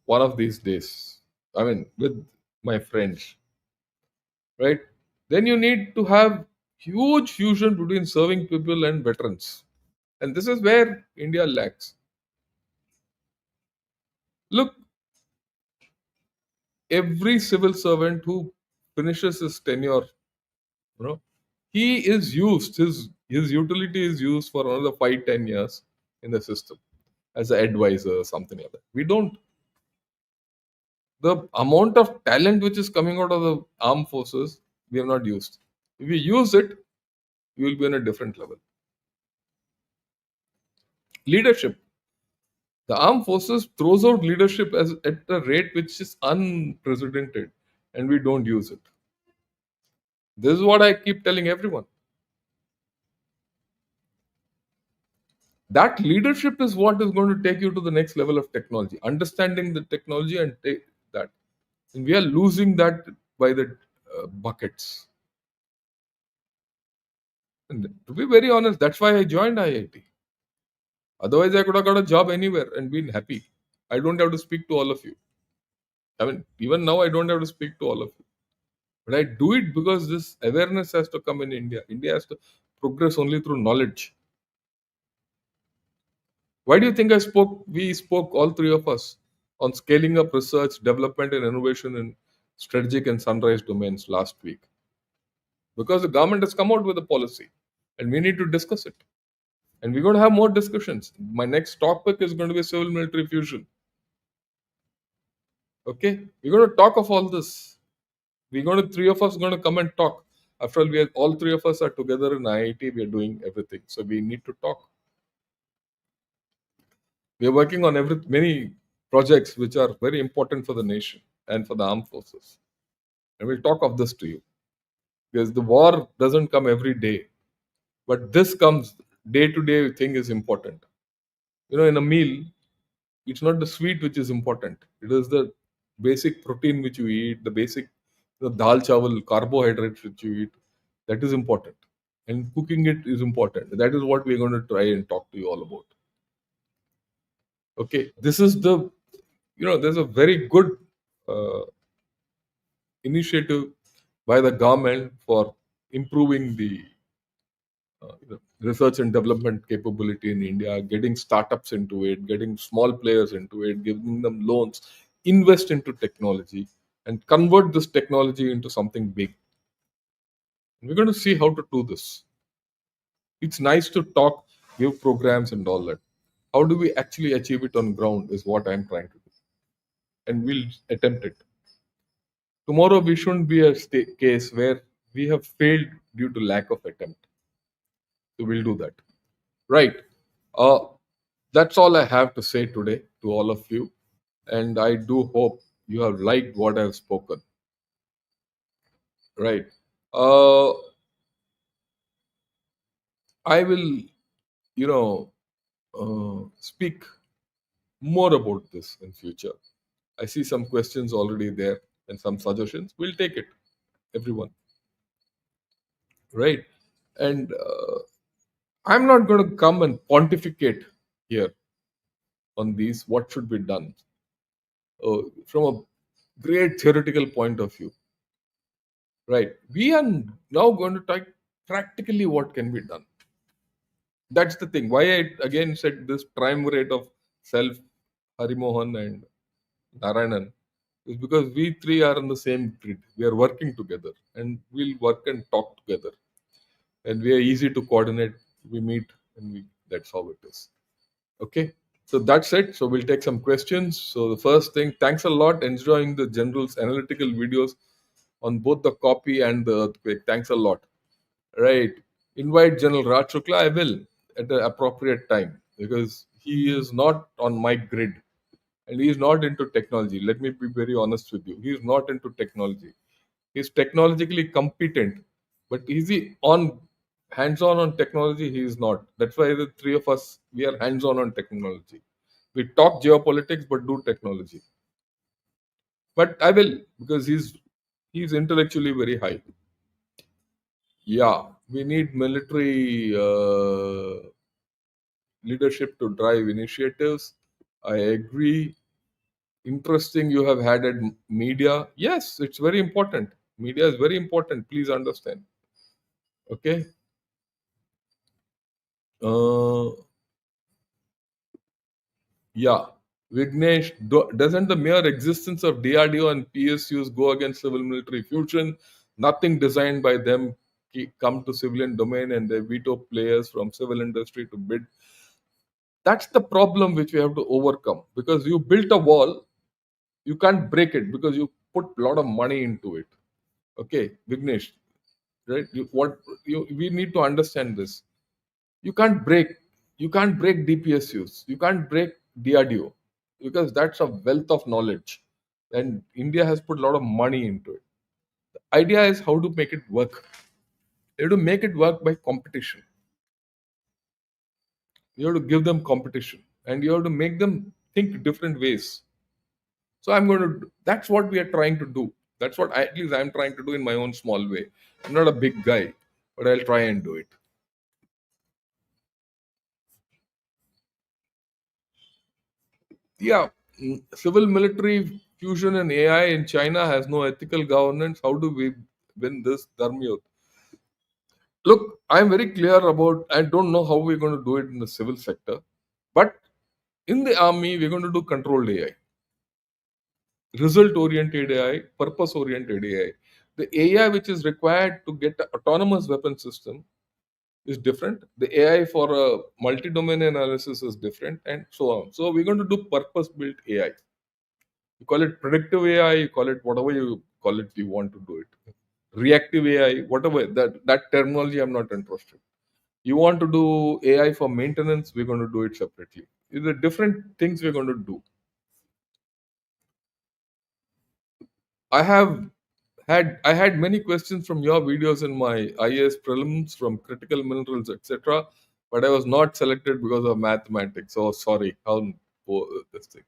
one of these days. I mean, with my friends, right? Then you need to have huge fusion between serving people and veterans. And this is where India lacks. Look, every civil servant who finishes his tenure, you know, he is used, his utility is used for another 5-10 years in the system as an advisor or something like that. We don't, the amount of talent which is coming out of the armed forces, we have not used. If we use it, you will be on a different level. Leadership. The armed forces throws out leadership as at a rate which is unprecedented, and we don't use it. This is what I keep telling everyone. That leadership is what is going to take you to the next level of technology. Understanding the technology and take that, and we are losing that by the buckets. And to be very honest, that's why I joined IIT. Otherwise, I could have got a job anywhere and been happy. I don't have to speak to all of you. I mean, even now, I don't have to speak to all of you. But I do it because this awareness has to come in India. India has to progress only through knowledge. Why do you think we spoke, all three of us, on scaling up research, development, and innovation in strategic and sunrise domains last week? Because the government has come out with a policy and we need to discuss it. And we're going to have more discussions. My next topic is going to be civil military fusion. Okay? We're going to talk of all this. Three of us going to come and talk. After all, all three of us are together in IIT. We are doing everything. So we need to talk. We are working on many projects which are very important for the nation and for the armed forces. And we'll talk of this to you. Because the war doesn't come every day. But this comes day to day thing is important. In a meal, it's not the sweet which is important. It is the basic protein which you eat, the basic dal chawal, carbohydrates which you eat. That is important. And cooking it is important. That is what we're going to try and talk to you all about. Okay, this is there's a very good uh, initiative by the government for improving the research and development capability in India, getting startups into it, getting small players into it, giving them loans, invest into technology, and convert this technology into something big. We're going to see how to do this. It's nice to talk, give programs and all that. How do we actually achieve it on ground is what I'm trying to do. And we'll attempt it. Tomorrow we shouldn't be a case where we have failed due to lack of attempt. So we'll do that. Right. Uh, that's all I have to say today to all of you. And I do hope you have liked what I've spoken. Right. Uh, I will, you know, speak more about this in future. I see some questions already there and some suggestions. We'll take it, everyone. Right. And I'm not going to come and pontificate here on these, what should be done from a great theoretical point of view. Right. We are now going to talk practically what can be done. That's the thing. Why I again said this triumvirate of self, Harimohan, and Narayanan is because we three are on the same grid. We are working together and we'll work and talk together. And we are easy to coordinate. We meet and that's how it is. Okay. So that's it. So we'll take some questions. So the first thing, thanks a lot. Enjoying the general's analytical videos on both the copy and the earthquake. Thanks a lot. Right. Invite General Raj Shukla. I will at the appropriate time because he is not on my grid and he is not into technology. Let me be very honest with you. He is not into technology. He is technologically competent, but is he on hands-on on technology? He is not. That's why the three of us we are hands-on on technology. We talk geopolitics but do technology. But I will because he's intellectually very high. Yeah, we need military leadership to drive initiatives. I agree. Interesting you have had at media. Yes, it's very important. Media is very important. Please understand. Okay. Uh, yeah. Vignesh, doesn't the mere existence of DRDO and PSUs go against civil military fusion? Nothing designed by them come to civilian domain and they veto players from civil industry to bid. That's the problem which we have to overcome because you built a wall, you can't break it because you put a lot of money into it. Okay, Vignesh, right? We need to understand this. You can't break, you can't break DPSUs, you can't break DRDO because that's a wealth of knowledge, and India has put a lot of money into it. The idea is how to make it work. You have to make it work by competition. You have to give them competition, and you have to make them think different ways. So I'm going to. That's what we are trying to do. That's what at least I'm trying to do in my own small way. I'm not a big guy, but I'll try and do it. Yeah, civil military fusion and AI in China has no ethical governance. How do we win this, Dharmyot? Look, I'm very clear about. I don't know how we're going to do it in the civil sector, but in the army, we're going to do controlled AI, result-oriented AI, purpose-oriented AI. The AI which is required to get an autonomous weapon system is different. The AI for a multi-domain analysis is different, and so on. So we're going to do purpose-built AI. You call it predictive AI, you call it whatever you call it, you want to do it. Reactive AI, whatever that terminology, I'm not interested. You want to do AI for maintenance, we're going to do it separately. These are different things we're going to do. I had many questions from your videos in my IAS prelims from critical minerals, etc. But I was not selected because of mathematics. So sorry. How this thing?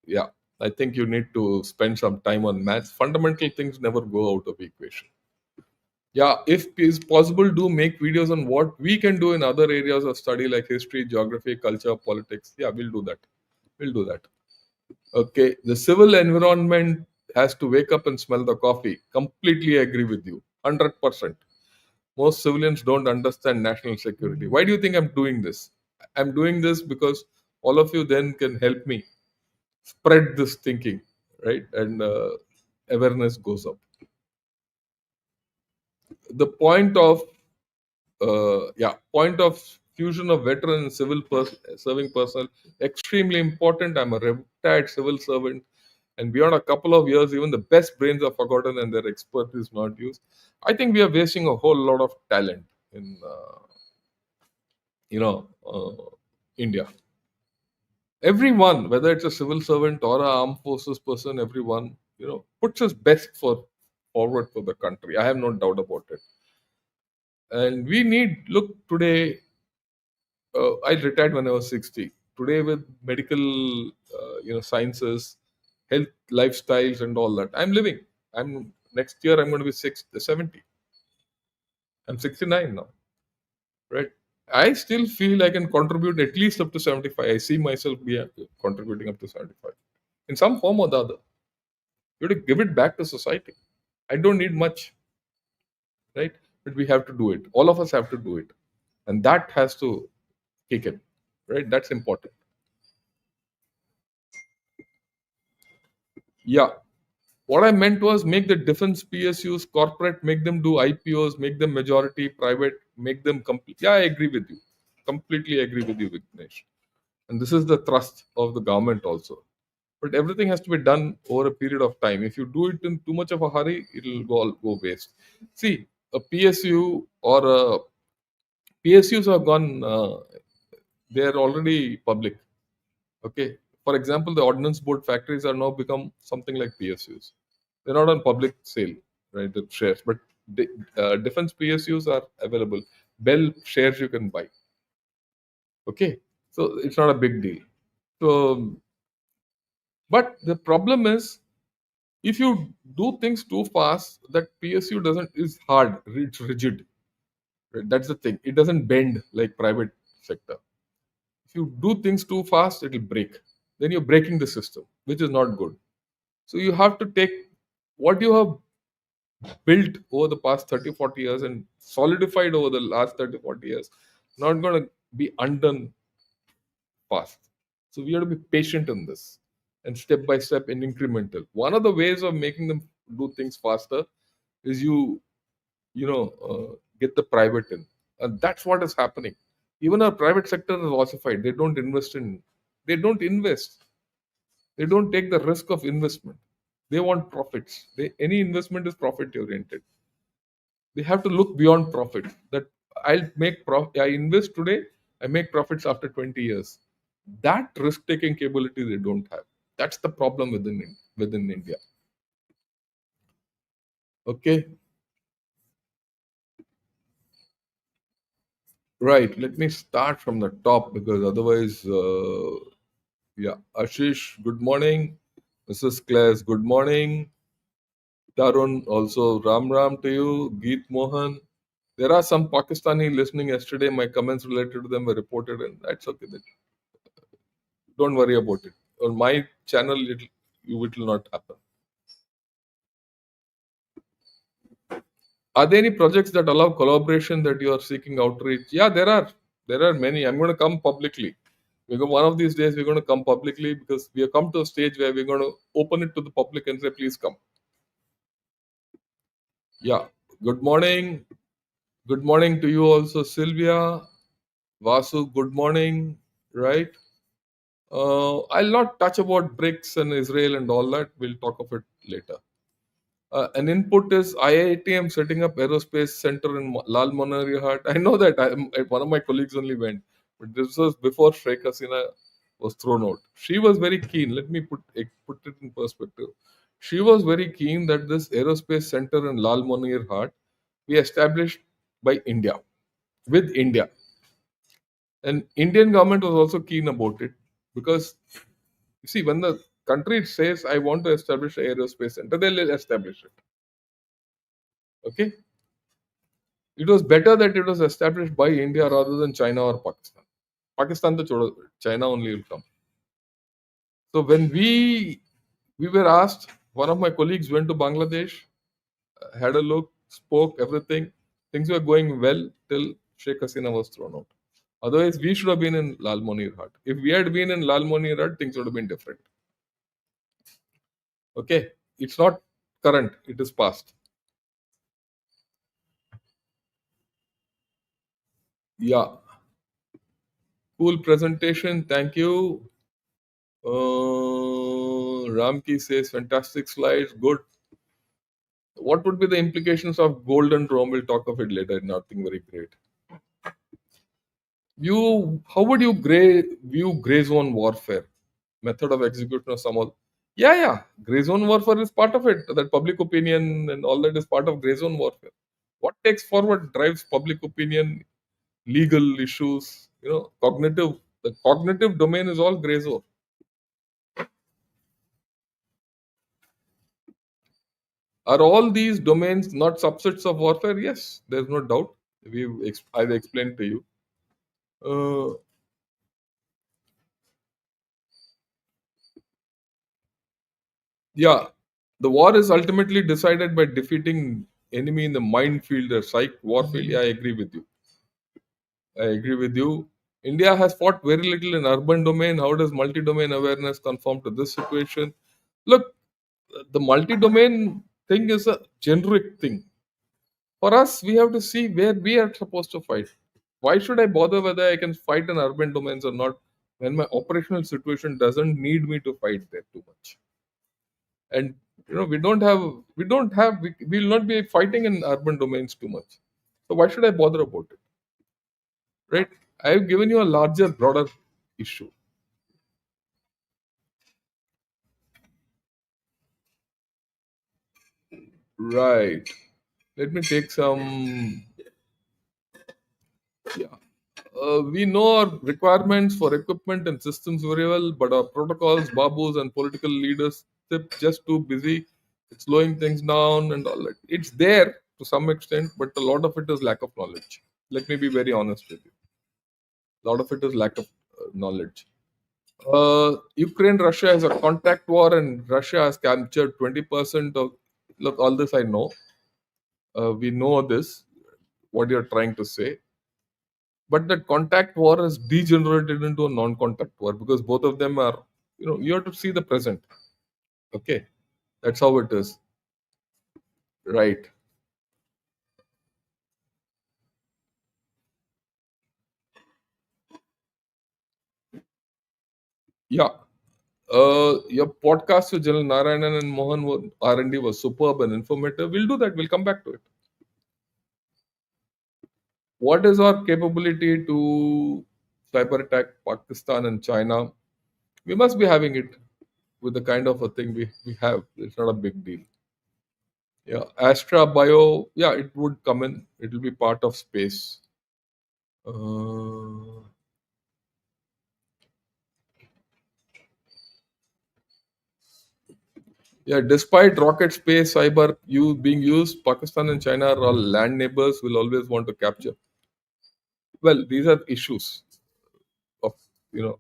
Yeah, I think you need to spend some time on maths. Fundamental things never go out of equation. Yeah, if is possible, do make videos on what we can do in other areas of study like history, geography, culture, politics. Yeah, we'll do that. We'll do that. Okay, the civil environment has to wake up and smell the coffee. Completely agree with you. 100%. Most civilians don't understand national security. Why do you think I'm doing this? I'm doing this because all of you then can help me spread this thinking, right? And awareness goes up. the point of fusion of veteran and serving personnel, extremely important. I'm a retired civil servant, and beyond a couple of years, even the best brains are forgotten and their expertise not used. I think we are wasting a whole lot of talent in India. Everyone, whether it's a civil servant or a armed forces person, everyone puts his best for forward for the country. I have no doubt about it. And we need look today. I retired when I was 60. Today, with medical, sciences, health, lifestyles, and all that, I'm living. I'm next year. I'm going to be 70. I'm 69 now, right? I still feel I can contribute at least up to 75. I see myself be contributing up to 75 in some form or the other. You have to give it back to society. I don't need much, right? But we have to do it. All of us have to do it, and that has to kick in, right? That's important. Yeah. What I meant was make the defense PSUs corporate, make them do IPOs, make them majority private, make them complete. Yeah, I agree with you. Completely agree with you, Vignesh. And this is the thrust of the government also. But everything has to be done over a period of time. If you do it in too much of a hurry, it'll go waste. See, a PSU or a PSUs have gone. They are already public. Okay. For example, the ordnance board factories are now become something like PSUs. They're not on public sale, right? The shares, but defense PSUs are available. Bell shares you can buy. Okay, so it's not a big deal. So, but the problem is if you do things too fast, that PSU doesn't is hard, it's rigid. Right? That's the thing. It doesn't bend like private sector. If you do things too fast, it'll break. Then you're breaking the system, which is not good. So you have to take what you have built over the past 30, 40 years and solidified over the last 30, 40 years, not going to be undone fast. So we have to be patient in this and step by step and incremental. One of the ways of making them do things faster is get the private in. And that's what is happening. Even our private sector is ossified. They don't invest. They don't take the risk of investment. They want profits. Any investment is profit oriented. They have to look beyond profit. That I invest today, I make profits after 20 years. That risk taking capability they don't have. That's the problem within India. Okay, right. Let me start from the top because otherwise, yeah. Ashish, good morning. Mrs. Claes, good morning. Tarun, also Ram Ram to you. Geet Mohan. There are some Pakistani listening yesterday. My comments related to them were reported, and that's okay. Don't worry about it. On my channel, it will not happen. Are there any projects that allow collaboration that you are seeking outreach? Yeah, there are. There are many. I'm going to come publicly. One of these days, we're going to come publicly because we have come to a stage where we're going to open it to the public and say, please come. Yeah. Good morning. Good morning to you also, Sylvia. Vasu, good morning. Right. I'll not touch about BRICS and Israel and all that. We'll talk of it later. An input is IIT. I'm setting up aerospace center in Lal Manari Hat. I know that one of my colleagues only went, but this was before Sheikh Hasina was thrown out. She was very keen. Let me put it in perspective. She was very keen that this aerospace center in Lal Manir Hat be established by India with India, and Indian government was also keen about it because you see when the country says I want to establish an aerospace center, they'll establish it. Okay. It was better that it was established by India rather than China or Pakistan. Pakistan to chodo, China only will come. So when we were asked, one of my colleagues went to Bangladesh, had a look, spoke everything. Things were going well till Sheikh Hasina was thrown out. Otherwise, we should have been in Lal Monir Hut. If we had been in Lal Monir Hut, things would have been different. Okay, it's not current; it is past. Yeah, cool presentation. Thank you. Ramki says fantastic slides. Good. What would be the implications of gold and Rome? We'll talk of it later. Nothing very great. How would you view gray zone warfare? Method of execution of some of. Yeah, yeah. Gray zone warfare is part of it. That public opinion and all that is part of gray zone warfare. What takes forward drives public opinion, legal issues, cognitive. The cognitive domain is all gray zone. Are all these domains not subsets of warfare? Yes, there's no doubt. I've explained to you. Uh, yeah, the war is ultimately decided by defeating enemy in the minefield or psych warfield. Yeah, I agree with you. I agree with you. India has fought very little in urban domain. How does multi-domain awareness conform to this situation? Look, the multi-domain thing is a generic thing. For us, we have to see where we are supposed to fight. Why should I bother whether I can fight in urban domains or not when my operational situation doesn't need me to fight there too much? And we will not be fighting in urban domains too much. So why should I bother about it? Right? I have given you a larger, broader issue. Right. Let me take some. Yeah. We know our requirements for equipment and systems very well, but our protocols, babus, and political leaders they're just too busy. It's slowing things down and all that. It's there to some extent, but a lot of it is lack of knowledge. Let me be very honest with you. A lot of it is lack of knowledge. Ukraine Russia is a contact war, and Russia has captured 20% of. Look, all this I know. We know this. What you're trying to say, but that contact war has degenerated into a non-contact war because both of them are, you have to see the present. Okay, that's how it is. Right. Yeah. Your podcast with General Narayanan and Mohan R&D was superb and informative. We'll do that. We'll come back to it. What is our capability to cyber attack Pakistan and China? We must be having it with the kind of a thing we have. It's not a big deal. Yeah. Astra Bio, yeah, it would come in. It will be part of space. Uh, yeah, despite rocket space cyber being used, Pakistan and China are all land neighbors. Will always want to capture. Well, these are issues of you know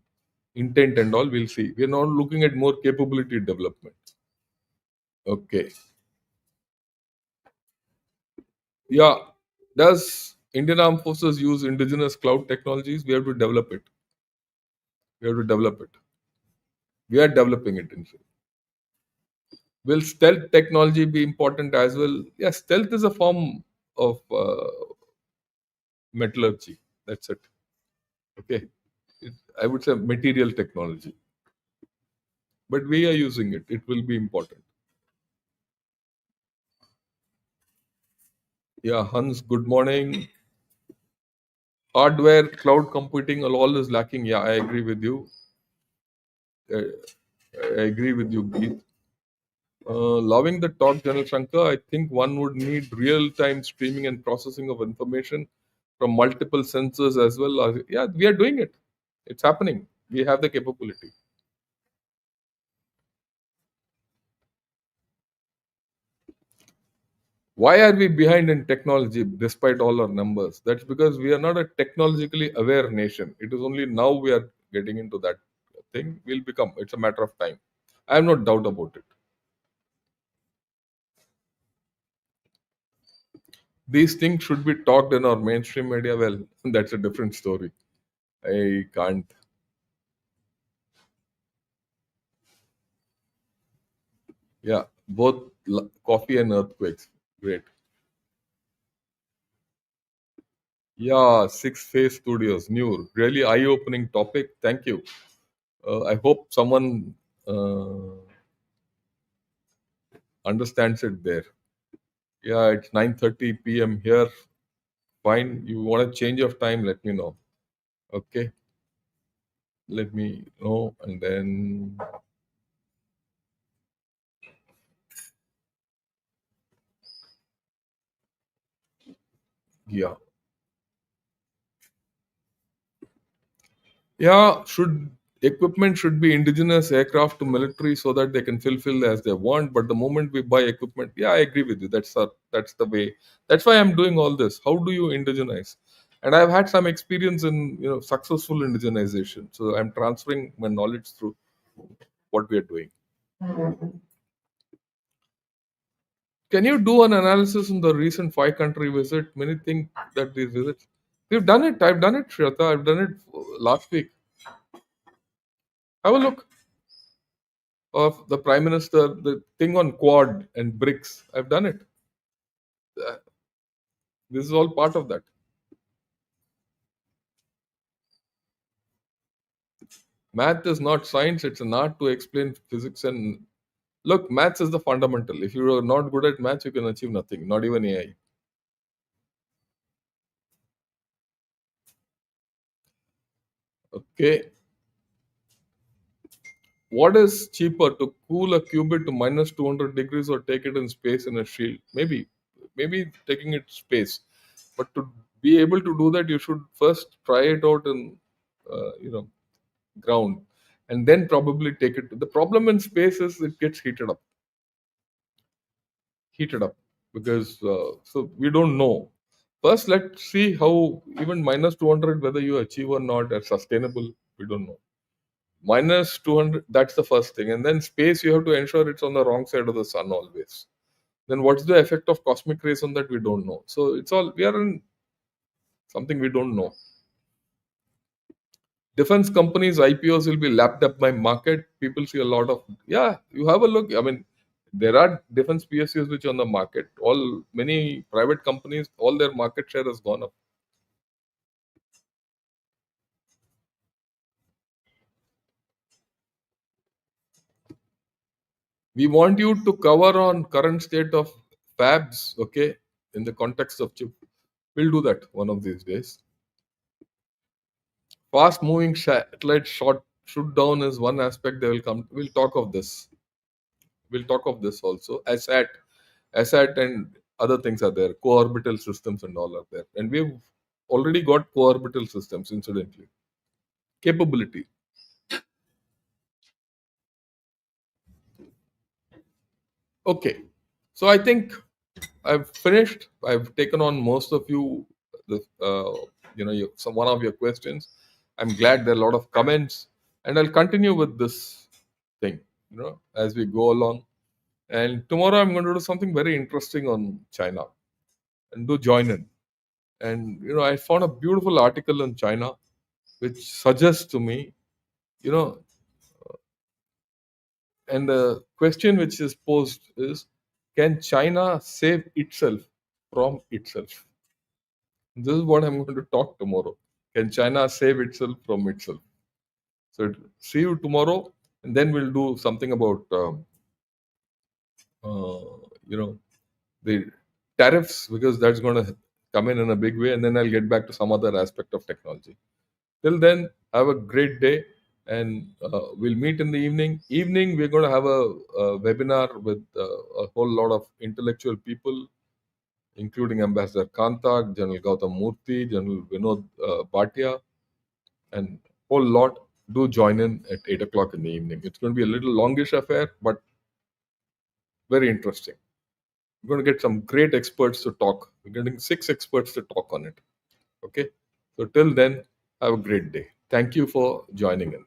intent and all. We'll see. We're not looking at more capability development. Okay. Yeah. Does Indian Armed Forces use indigenous cloud technologies? We have to develop it. We have to develop it. We are developing it. In fact. Will stealth technology be important as well? Yeah, stealth is a form of metallurgy. That's it. Okay. I would say material technology, but we are using it. It will be important. Yeah, Hans, good morning. Hardware, cloud computing, all is lacking. Yeah, I agree with you. Uh, I agree with you, Geet. Loving the talk, General Shankar. I think one would need real time streaming and processing of information from multiple sensors as well. Yeah, we are doing it. It's happening. We have the capability. Why are we behind in technology despite all our numbers? That's because we are not a technologically aware nation. It is only now we are getting into that thing. We'll become. It's a matter of time. I have no doubt about it. These things should be talked in our mainstream media. Well, that's a different story. I can't. Yeah, both coffee and earthquakes. Great. Yeah, Six Phase Studios, new, really eye-opening topic. Thank you. I hope someone understands it there. Yeah, it's 9:30 p.m. here. Fine. You want a change of time? Let me know. Okay. Let me know, and then yeah, yeah. Should equipment should be indigenous aircraft to military so that they can fulfill as they want. But the moment we buy equipment, yeah, I agree with you. That's the way. That's why I'm doing all this. How do you indigenize? And I've had some experience in successful indigenization. So I'm transferring my knowledge through what we are doing. Can you do an analysis on the recent five-country visit? Many think that these visits. We've done it. I've done it, Shweta. I've done it last week. Have a look of the Prime Minister, the thing on Quad and BRICS. I've done it. Uh, This is all part of that. Math is not science, it's an art to explain physics. And look, maths is the fundamental. If you are not good at maths, you can achieve nothing, not even AI. Okay. What is cheaper, to cool a qubit to minus 200 degrees or take it in space in a shield? Maybe taking it space. But to be able to do that, you should first try it out in, uh, you know, ground, and then probably take it. The problem in space is it gets heated up because so we don't know. First, let's see how even minus 200 whether you achieve or not are sustainable. We don't know. Minus 200, that's the first thing, and then space you have to ensure it's on the wrong side of the sun always. Then what's the effect of cosmic rays on that? We don't know. So it's all we are in something we don't know. Defense companies IPOs will be lapped up by market. People see a lot of, yeah. You have a look. I mean, there are defense PSUs which are on the market. All many private companies, all their market share has gone up. We want you to cover on current state of fabs, okay, in the context of chip. We'll do that one of these days. Fast moving satellite shot shoot down is one aspect they will come. We'll talk of this. We'll talk of this also. ASAT and other things are there. Co-orbital systems and all are there. And we've already got co-orbital systems, incidentally. Capability. Okay. So I think I've finished. I've taken on most of you, the some one of your questions. I'm glad there are a lot of comments, and I'll continue with this thing, as we go along. And tomorrow I'm going to do something very interesting on China, and do join in. And I found a beautiful article on China, which suggests to me, you know, and the question which is posed is, can China save itself from itself? This is what I'm going to talk tomorrow. Can China save itself from itself? So see you tomorrow, and then we'll do something about you know the tariffs, because that's going to come in a big way, and then I'll get back to some other aspect of technology. Till then, have a great day, and we'll meet in the evening. Evening, we're going to have a webinar with a whole lot of intellectual people, including Ambassador Kantak, General Gautam Murthy, General Vinod Bhatia, and whole lot. Do join in at 8 o'clock in the evening. It's going to be a little longish affair, but very interesting. We're going to get some great experts to talk. We're getting 6 experts to talk on it. Okay. So till then, have a great day. Thank you for joining in.